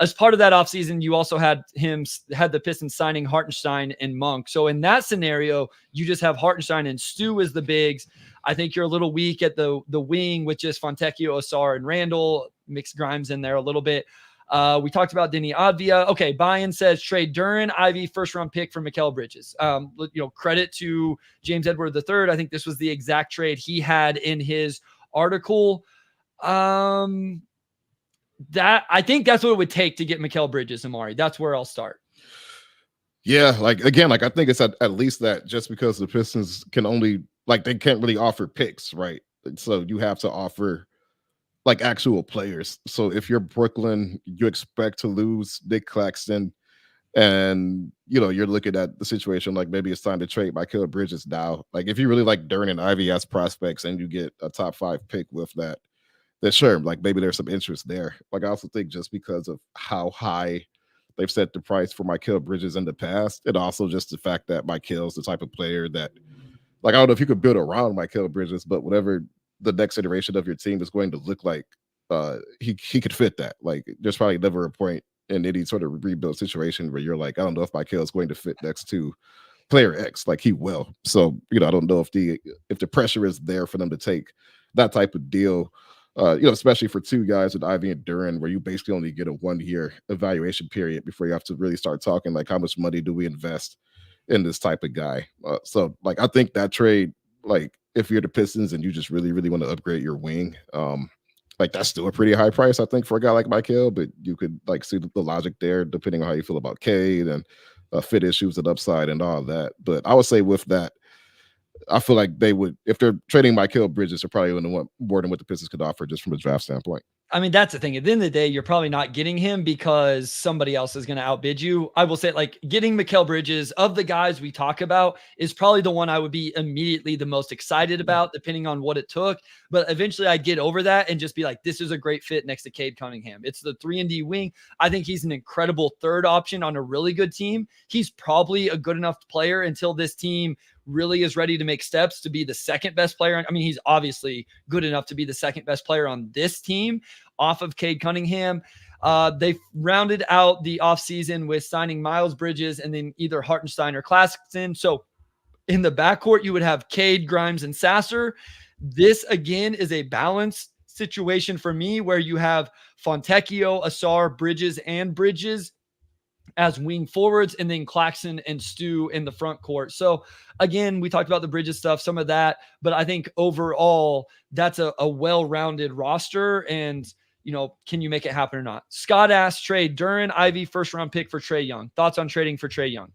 As part of that offseason, you also had the Pistons signing Hartenstein and Monk. So in that scenario, you just have Hartenstein and Stu as the bigs. I think you're a little weak at the wing with just Fontecchio, Asar, and Randle. Mix Grimes in there a little bit. We talked about Denny Advia. Okay, Buy-in says trade Duren, Ivy, first-round pick for Mikal Bridges. Credit to James Edward III. I think this was the exact trade he had in his article. I think that's what it would take to get Mikal Bridges, Omari. That's where I'll start. Yeah, I think it's at least that, just because the Pistons can only, they can't really offer picks, right? So you have to offer actual players. So if you're Brooklyn, you expect to lose Nick Claxton, and you're looking at the situation like maybe it's time to trade Mikal Bridges now. Like if you really like Duren and Ivy as prospects and you get a top 5 pick with that, then sure, maybe there's some interest there. I also think just because of how high they've set the price for Mikal Bridges in the past, and also just the fact that Mikal's the type of player that, I don't know if you could build around Mikal Bridges, but whatever the next iteration of your team is going to look like, he could fit that. There's probably never a point in any sort of rebuild situation where you're like, I don't know if Mikal is going to fit next to player X. He will. So I don't know if the pressure is there for them to take that type of deal. Especially for 2 guys with Ivy and Duren, where you basically only get a 1-year evaluation period before you have to really start talking how much money do we invest in this type of guy. So I think that trade, if you're the Pistons and you just really, really want to upgrade your wing, that's still a pretty high price, I think, for a guy like Mikal, but you could see the logic there, depending on how you feel about Cade and fit issues and upside and all that. But I would say with that, I feel like they would, if they're trading Mikal Bridges, they're probably going to want more than what the Pistons could offer just from a draft standpoint. I mean, that's the thing. At the end of the day, you're probably not getting him because somebody else is going to outbid you. I will say, like, getting Mikal Bridges, of the guys we talk about, is probably the one I would be immediately the most excited about, depending on what it took. But eventually I'd get over that and just be like, this is a great fit next to Cade Cunningham. It's the 3-and-D wing. I think he's an incredible third option on a really good team. He's probably a good enough player until this team really is ready to make steps to be the second best player. I mean, he's obviously good enough to be the second best player on this team off of Cade Cunningham. They rounded out the offseason with signing Miles Bridges and then either Hartenstein or Claxton. So in the backcourt, you would have Cade, Grimes, and Sasser. This, again, is a balanced situation for me where you have Fontecchio, Asar, Bridges, and Bridges as wing forwards, and then Claxton and Stu in the front court. So again, we talked about the Bridges stuff, some of that, but I think overall that's a well-rounded roster. And, can you make it happen or not? Scott asked, trade Duren, Ivy, first-round pick for Trae Young. Thoughts on trading for Trae Young?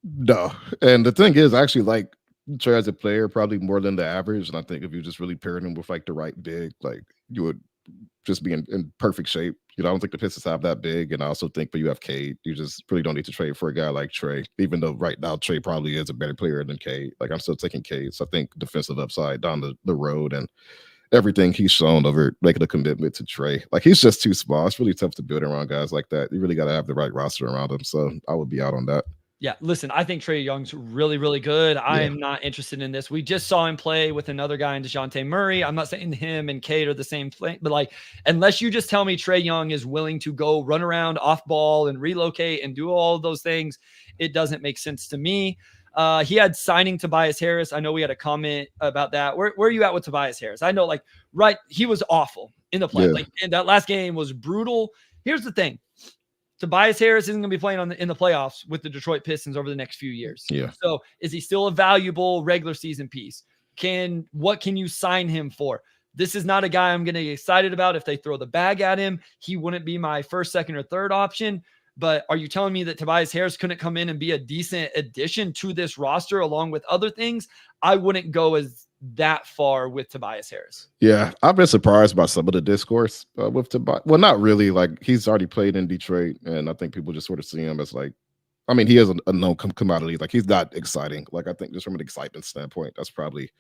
No. And the thing is, I actually like Trae as a player probably more than the average. And I think if you just really paired him with like the right big, like you would just be in perfect shape. I don't think the Pistons have that big. And I also think you have Cade, you just really don't need to trade for a guy like Trae, even though right now Trae probably is a better player than Cade. Like, I'm still taking Cade. So I think defensive upside down the road and everything he's shown over making a commitment to Trae. Like, he's just too small. It's really tough to build around guys like that. You really got to have the right roster around him. So I would be out on that. Yeah, listen, I think Trae Young's really, really good. I am not interested in this. We just saw him play with another guy in DeJounte Murray. I'm not saying him and Cade are the same thing, but like, unless you just tell me Trae Young is willing to go run around off ball and relocate and do all of those things, it doesn't make sense to me. He had signing Tobias Harris. I know we had a comment about that. Where are you at with Tobias Harris? I know, he was awful in the play. Like, and that last game was brutal. Here's the thing. Tobias Harris isn't going to be playing in the playoffs with the Detroit Pistons over the next few years. Yeah. So is he still a valuable regular season piece? What can you sign him for? This is not a guy I'm going to get excited about. If they throw the bag at him, he wouldn't be my first, second, or third option. But are you telling me that Tobias Harris couldn't come in and be a decent addition to this roster along with other things? I wouldn't go as that far with Tobias Harris. Yeah, I've been surprised by some of the discourse with Tobias. Well, not really. Like, he's already played in Detroit, and I think people just sort of see him as like, I mean, he is a known commodity. Like, he's not exciting. Like, I think just from an excitement standpoint, that's probably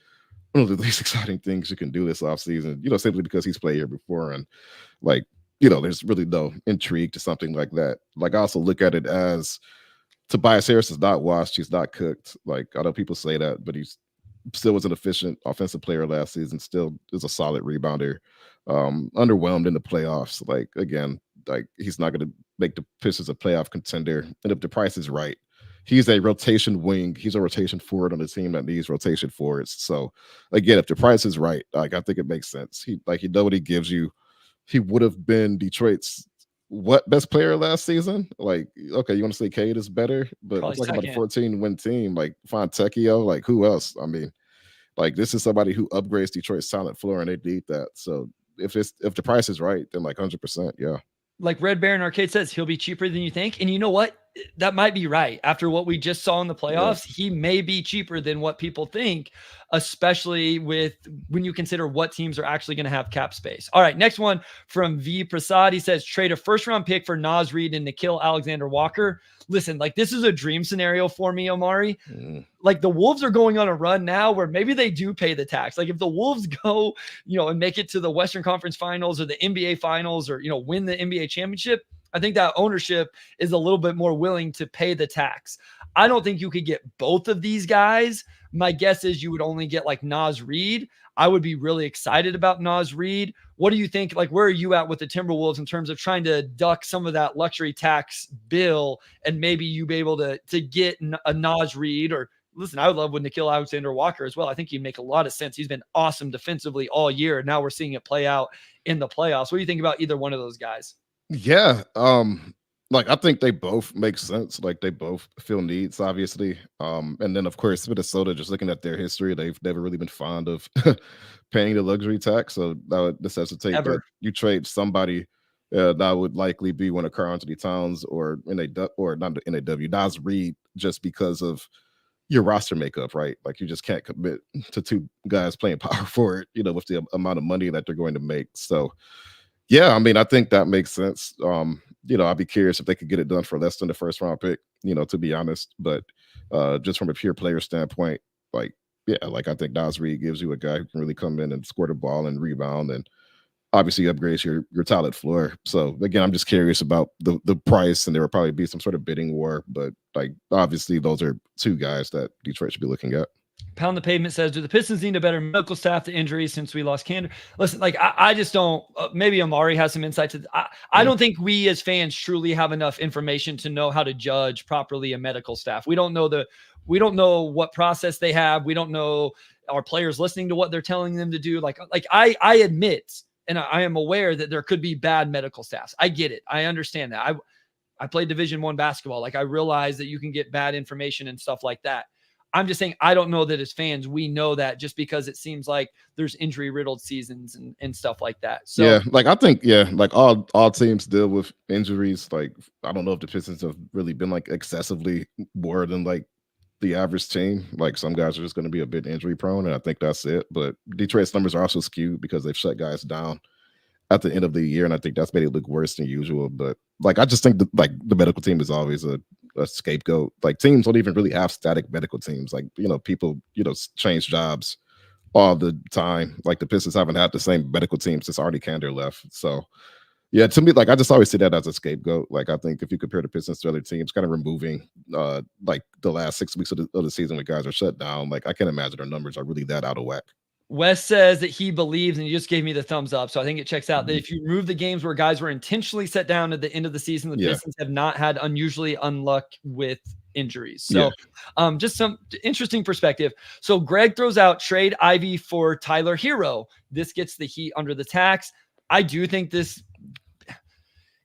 one of the least exciting things you can do this offseason, simply because he's played here before. And like, there's really no intrigue to something like that. Like, I also look at it as Tobias Harris is not washed. He's not cooked. Like, I know people say that, but he's still was an efficient offensive player last season, still is a solid rebounder, underwhelmed in the playoffs. Like, again, like, he's not going to make the Pistons a playoff contender. And if the price is right, he's a rotation wing. He's a rotation forward on the team that needs rotation forwards. So again, if the price is right, like, I think it makes sense. He what he gives you. He would have been Detroit's best player last season. Like, okay, you want to say Cade is better, but we're talking about a 14-win team. Like, Fontecchio, like, who else? I mean, like, this is somebody who upgrades Detroit's talent floor, and they need that. So if the price is right, then like 100%, yeah. Like Red Baron Arcade says, he'll be cheaper than you think. And you know what? That might be right. After what we just saw in the playoffs, he may be cheaper than what people think, especially when you consider what teams are actually going to have cap space. All right, next one from V Prasad. He says, trade a first-round pick for Naz Reid and Nickeil Alexander-Walker. Listen, like, this is a dream scenario for me, Omari. Like, the Wolves are going on a run now where maybe they do pay the tax. Like, if the Wolves go, and make it to the Western Conference Finals or the NBA Finals or, win the NBA championship, I think that ownership is a little bit more willing to pay the tax. I don't think you could get both of these guys. My guess is you would only get like Naz Reid. I would be really excited about Naz Reid. What do you think? Like, where are you at with the Timberwolves in terms of trying to duck some of that luxury tax bill and maybe you be able to get a Naz Reid? Or listen, I would love with Nickeil Alexander-Walker as well. I think he'd make a lot of sense. He's been awesome defensively all year. Now we're seeing it play out in the playoffs. What do you think about either one of those guys? Yeah. Like, I think they both make sense. Like, they both fill needs, obviously. And then of course, Minnesota, just looking at their history, they've never really been fond of paying the luxury tax. So that would necessitate that you trade somebody that would likely be one of Karl Anthony Towns or not NAW, Naz Reid, just because of, your roster makeup, right? Like you just can't commit to two guys playing power forward, with the amount of money that they're going to make. So yeah, I mean, I think that makes sense. I'd be curious if they could get it done for less than the first round pick, to be honest. But just from a pure player standpoint, like, yeah, like I think Nas Reed gives you a guy who can really come in and score the ball and rebound and obviously upgrades your talent floor. So again, I'm just curious about the price, and there will probably be some sort of bidding war. But like obviously those are two guys that Detroit should be looking at. Pound the Pavement says, do the Pistons need a better medical staff to injuries since we lost Candor? Listen, like I just don't, maybe Omari has some insight to I don't think we as fans truly have enough information to know how to judge properly a medical staff. We don't know what process they have. We don't know our players listening to what they're telling them to do. Like I admit, and I am aware that there could be bad medical staffs. I get it. I understand that. I played Division I basketball. Like I realize that you can get bad information and stuff like that. I'm just saying, I don't know that as fans, we know that just because it seems like there's injury riddled seasons and stuff like that. So yeah, like I think, like all teams deal with injuries. Like, I don't know if the Pistons have really been like excessively more than like the average team. Like some guys are just going to be a bit injury prone, and I think that's it. But Detroit's numbers are also skewed because they've shut guys down at the end of the year, and I think that's made it look worse than usual. But like, I just think that like the medical team is always a scapegoat. Like teams don't even really have static medical teams. Like, people, change jobs all the time. Like the Pistons haven't had the same medical team since Artie Kander left. So yeah, to me, like I just always see that as a scapegoat. Like I think if you compare the Pistons to other teams, kind of removing like the last 6 weeks of the season when guys are shut down, like I can't imagine their numbers are really that out of whack. Wes says that he believes, and he just gave me the thumbs up, so I think it checks out, that if you remove the games where guys were intentionally set down at the end of the season, the Pistons have not had unusually unluck with injuries. So just some interesting perspective. So Greg throws out trade Ivy for Tyler Hero. This gets the Heat under the tax. I do think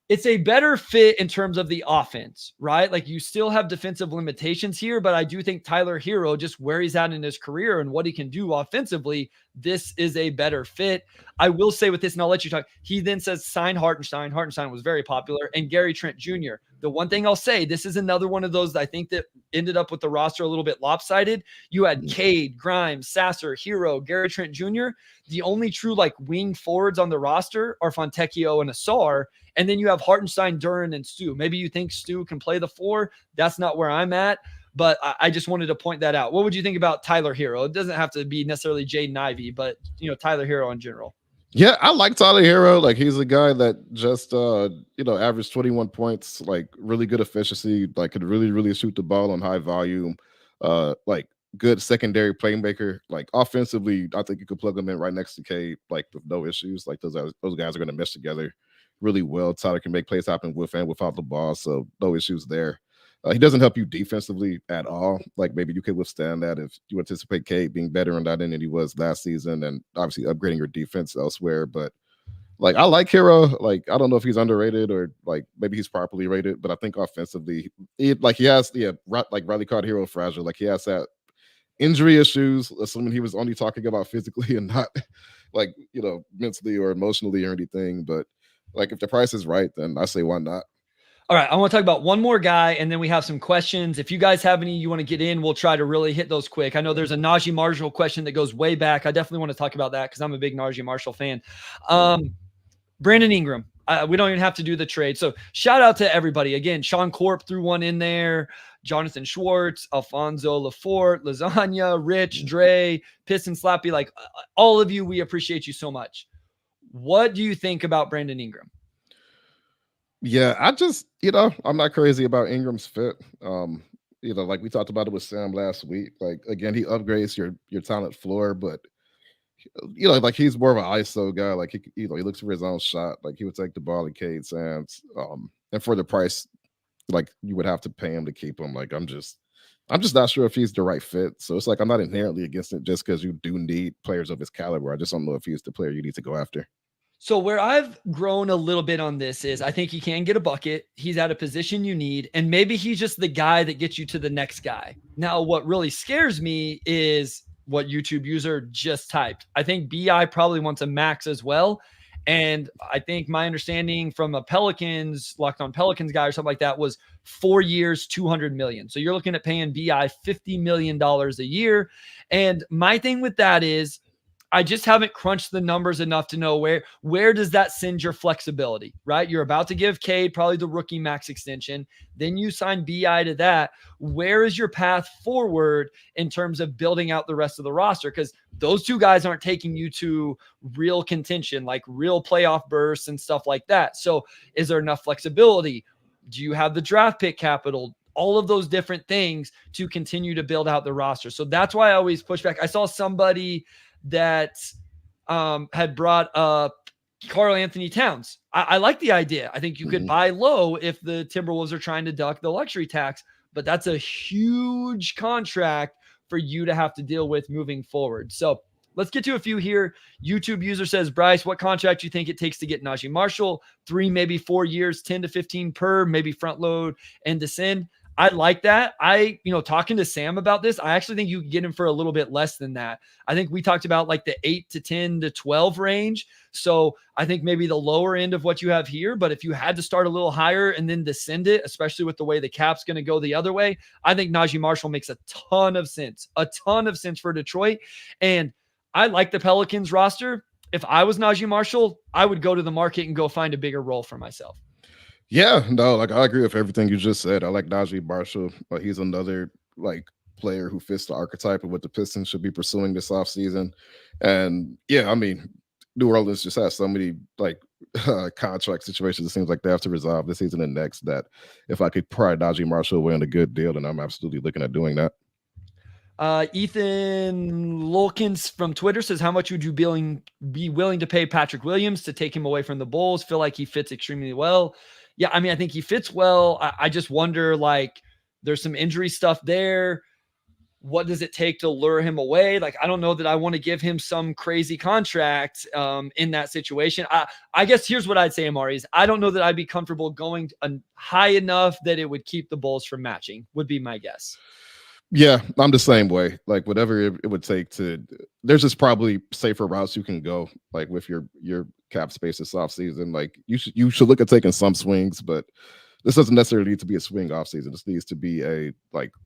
it's a better fit in terms of the offense, right? Like you still have defensive limitations here, but I do think Tyler Hero, just where he's at in his career and what he can do offensively, this is a better fit. I will say with this, and I'll let you talk. He then says sign Hartenstein. Hartenstein was very popular, and Gary Trent Jr. The one thing I'll say, this is another one of those that I think that ended up with the roster a little bit lopsided. You had Cade, Grimes, Sasser, Hero, Gary Trent Jr. The only true like wing forwards on the roster are Fontecchio and Asar. And then you have Hartenstein, Duren, and Stu. Maybe you think Stu can play the 4. That's not where I'm at. But I just wanted to point that out. What would you think about Tyler Hero? It doesn't have to be necessarily Jaden Ivey, but Tyler Hero in general. Yeah, I like Tyler Hero. Like he's a guy that just averaged 21 points, like really good efficiency, like could really, really shoot the ball on high volume, like good secondary playmaker. Like offensively, I think you could plug him in right next to Cade, like with no issues. Like those guys are going to mesh together really well. Tyler can make plays happen with and without the ball, so no issues there. He doesn't help you defensively at all. Like maybe you could withstand that if you anticipate Cade being better on that end than he was last season, and obviously upgrading your defense elsewhere. But like I like Hero. Like I don't know if he's underrated or like maybe he's properly rated, but I think offensively, he has like Riley called Hero fragile. Like he has that injury issues, assuming he was only talking about physically and not like mentally or emotionally or anything. But like if the price is right, then I say why not. All right, I want to talk about one more guy, and then we have some questions. If you guys have any you want to get in, we'll try to really hit those quick. I know there's a Najee Marshall question that goes way back. I definitely want to talk about that because I'm a big Najee Marshall fan. Brandon Ingram. We don't even have to do the trade. So shout out to everybody. Again, Sean Corp threw one in there. Jonathan Schwartz, Alfonso Lafort, Lasagna, Rich, Dre, Piston Slappy. Like all of you, we appreciate you so much. What do you think about Brandon Ingram? Yeah, I just, I'm not crazy about Ingram's fit. Like we talked about it with Sam last week. Like again, he upgrades your talent floor, but like he's more of an ISO guy. Like he looks for his own shot. Like he would take the ball in Cade's hands. And for the price, like you would have to pay him to keep him. Like I'm just not sure if he's the right fit. So it's like I'm not inherently against it just because you do need players of his caliber. I just don't know if he's the player you need to go after. So where I've grown a little bit on this is I think he can get a bucket. He's at a position you need, and maybe he's just the guy that gets you to the next guy. Now, what really scares me is what YouTube user just typed. I think BI probably wants a max as well. And I think my understanding from a Pelicans, Locked On Pelicans guy or something like that was 4 years, $200 million. So you're looking at paying BI $50 million a year. And my thing with that is, I just haven't crunched the numbers enough to know where does that send your flexibility, right? You're about to give Cade probably the rookie max extension. Then you sign BI to that. Where is your path forward in terms of building out the rest of the roster? Because those two guys aren't taking you to real contention, like real playoff bursts and stuff like that. So is there enough flexibility? Do you have the draft pick capital? All of those different things to continue to build out the roster. So that's why I always push back. I saw somebody that had brought up Karl Anthony Towns. I like the idea. I think you could buy low if the Timberwolves are trying to duck the luxury tax, but that's a huge contract for you to have to deal with moving forward. So let's get to a few here. YouTube user says, Bryce, what contract do you think it takes to get Najee Marshall? 3, maybe 4 years, 10 to 15 per, maybe front load and descend. I like that. Talking to Sam about this, I actually think you can get him for a little bit less than that. I think we talked about like the 8 to 10 to 12 range. So I think maybe the lower end of what you have here, but if you had to start a little higher and then descend it, especially with the way the cap's going to go the other way, I think Najee Marshall makes a ton of sense for Detroit. And I like the Pelicans roster. If I was Najee Marshall, I would go to the market and go find a bigger role for myself. Yeah, no, like I agree with everything you just said. I like Najee Marshall. He's another player who fits the archetype of what the Pistons should be pursuing this offseason. And yeah, I mean, New Orleans just has so many contract situations it seems like they have to resolve this season and next, that if I could pry Najee Marshall away on a good deal, then I'm absolutely looking at doing that. Ethan Lulkins from Twitter says, how much would you be willing to pay Patrick Williams to take him away from the Bulls? Feel like he fits extremely well. Yeah, I mean, I think he fits well. I just wonder, there's some injury stuff there. What does it take to lure him away? I don't know that I want to give him some crazy contract in that situation. I guess here's what I'd say, Omari, is I don't know that I'd be comfortable going high enough that it would keep the Bulls from matching, would be my guess. Yeah, I'm the same way. Whatever it would take there's just probably safer routes you can go, with your cap space this offseason. You should look at taking some swings, but this doesn't necessarily need to be a swing offseason. This needs to be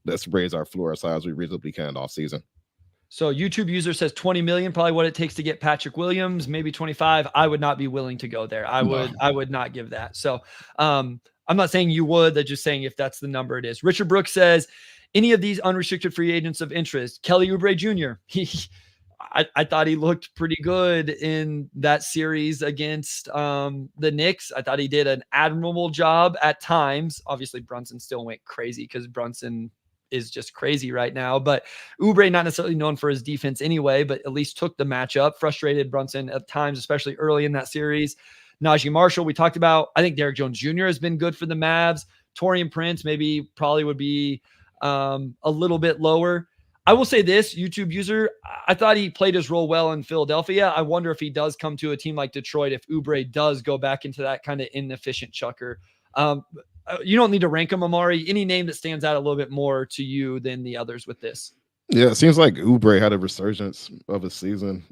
let's raise our floor as high as we reasonably can offseason. So YouTube user says 20 million, probably what it takes to get Patrick Williams, maybe 25. I would not be willing to go there. I would not give that. So I'm not saying you would, they're just saying if that's the number it is. Richard Brooks says, any of these unrestricted free agents of interest, Kelly Oubre Jr., I thought he looked pretty good in that series against the Knicks. I thought he did an admirable job at times. Obviously, Brunson still went crazy because Brunson is just crazy right now. But Oubre, not necessarily known for his defense anyway, but at least took the matchup, frustrated Brunson at times, especially early in that series. Najee Marshall, we talked about. I think Derrick Jones Jr. has been good for the Mavs. Taurean Prince probably would be a little bit lower. I will say this, YouTube user, I thought he played his role well in Philadelphia. I wonder if he does come to a team like Detroit, if Oubre does go back into that kind of inefficient chucker. You don't need to rank him, Omari. Any name that stands out a little bit more to you than the others with this? Yeah, it seems like Oubre had a resurgence of a season.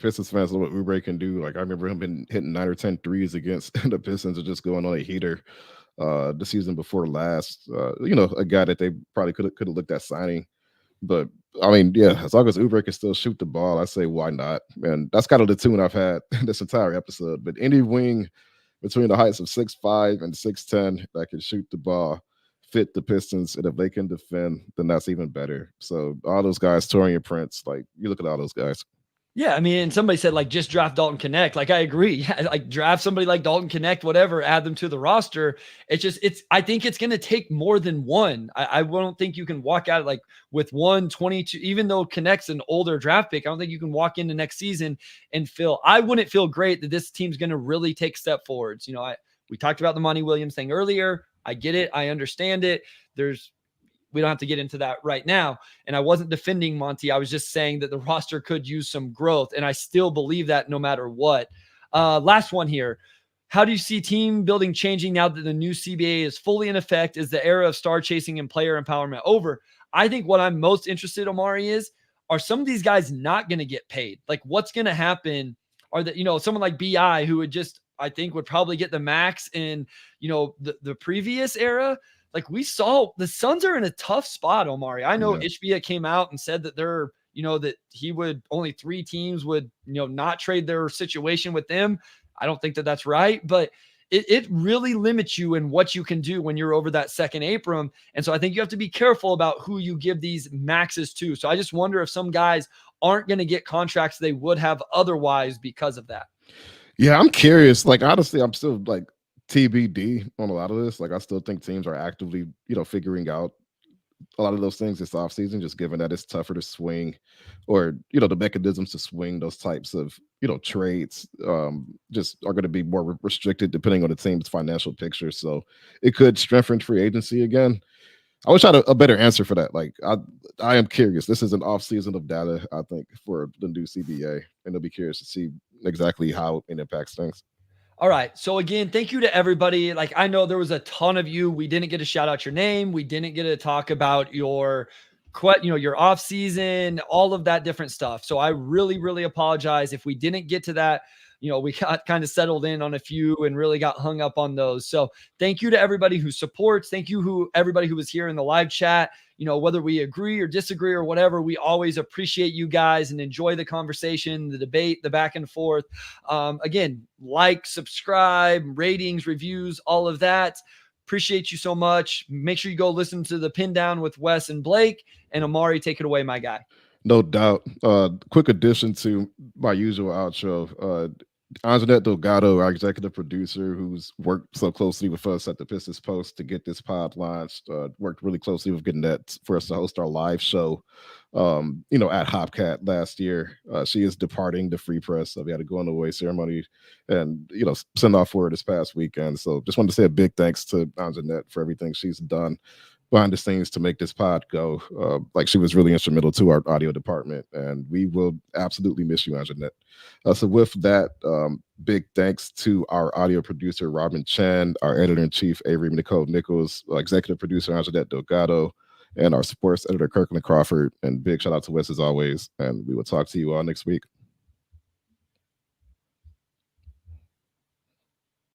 Pistons fans know what Oubre can do. I remember him been hitting 9 or 10 threes against the Pistons and just going on a heater the season before last. A guy that they probably could have looked at signing. But I mean, yeah, as long as Oubre can still shoot the ball, I say why not? And that's kind of the tune I've had this entire episode. But any wing between the heights of 6'5" and 6'10" that can shoot the ball fit the Pistons, and if they can defend, then that's even better. So all those guys, Taurean Prince, you look at all those guys. Yeah, I mean, and somebody said just draft Dalton Connect. I agree. Yeah, draft somebody like Dalton Connect, whatever, add them to the roster. I think it's going to take more than one. I don't think you can walk out with 122, even though Connect's an older draft pick. I don't think you can walk into next season and I wouldn't feel great that this team's going to really take step forwards. We talked about the Monty Williams thing earlier. I get it. I understand it. We don't have to get into that right now. And I wasn't defending Monty. I was just saying that the roster could use some growth. And I still believe that no matter what. Last one here. How do you see team building changing now that the new CBA is fully in effect? Is the era of star chasing and player empowerment over? I think what I'm most interested, Omari, are some of these guys not going to get paid? What's going to happen? are that, you know, someone like BI who would just, I think would probably get the max in, you know, the previous era. Like we saw the Suns are in a tough spot, Omari. I know Ishbia came out and said that they're, you know, that he would only 3 teams would, you know, not trade their situation with them. I don't think that that's right, but it really limits you in what you can do when you're over that second apron. And so I think you have to be careful about who you give these maxes to. So I just wonder if some guys aren't going to get contracts they would have otherwise because of that. Yeah, I'm curious. Like, honestly, I'm still like TBD on a lot of this. Like, I still think teams are actively, you know, figuring out a lot of those things this offseason, just given that it's tougher to swing, or, you know, the mechanisms to swing those types of, you know, trades just are going to be more restricted depending on the team's financial picture. So it could strengthen free agency again. I wish I had a better answer for that. Like, I am curious. This is an offseason of data, I think, for the new CBA, and I'll be curious to see exactly how it impacts things. All right. So again, thank you to everybody. Like, I know there was a ton of you. We didn't get to shout out your name. We didn't get to talk about your, you know, your off season, all of that different stuff. So I really, really apologize if we didn't get to that. You know, we got kind of settled in on a few and really got hung up on those. So thank you to everybody who supports. Thank you everybody who was here in the live chat. You know, whether we agree or disagree or whatever, we always appreciate you guys and enjoy the conversation, the debate, the back and forth. Again, like, subscribe, ratings, reviews, all of that. Appreciate you so much. Make sure you go listen to the Pin Down with Wes and Blake. And Omari, take it away, my guy. No doubt. Quick addition to my usual outro. Anjanette Delgado, our executive producer, who's worked so closely with us at the Pistons Pulse to get this pod launched, worked really closely with getting that for us to host our live show, you know, at Hopcat last year. She is departing the Free Press, so we had to go on the way ceremony and, you know, send off for her this past weekend. So just wanted to say a big thanks to Anjanette for everything she's done behind the scenes to make this pod go. Like, she was really instrumental to our audio department, and we will absolutely miss you, Anjanette. So with that, big thanks to our audio producer, Robin Chan, our editor-in-chief, Avery Nicole Nichols, executive producer, Anjanette Delgado, and our sports editor, Kirkland Crawford. And big shout out to Wes as always, and we will talk to you all next week.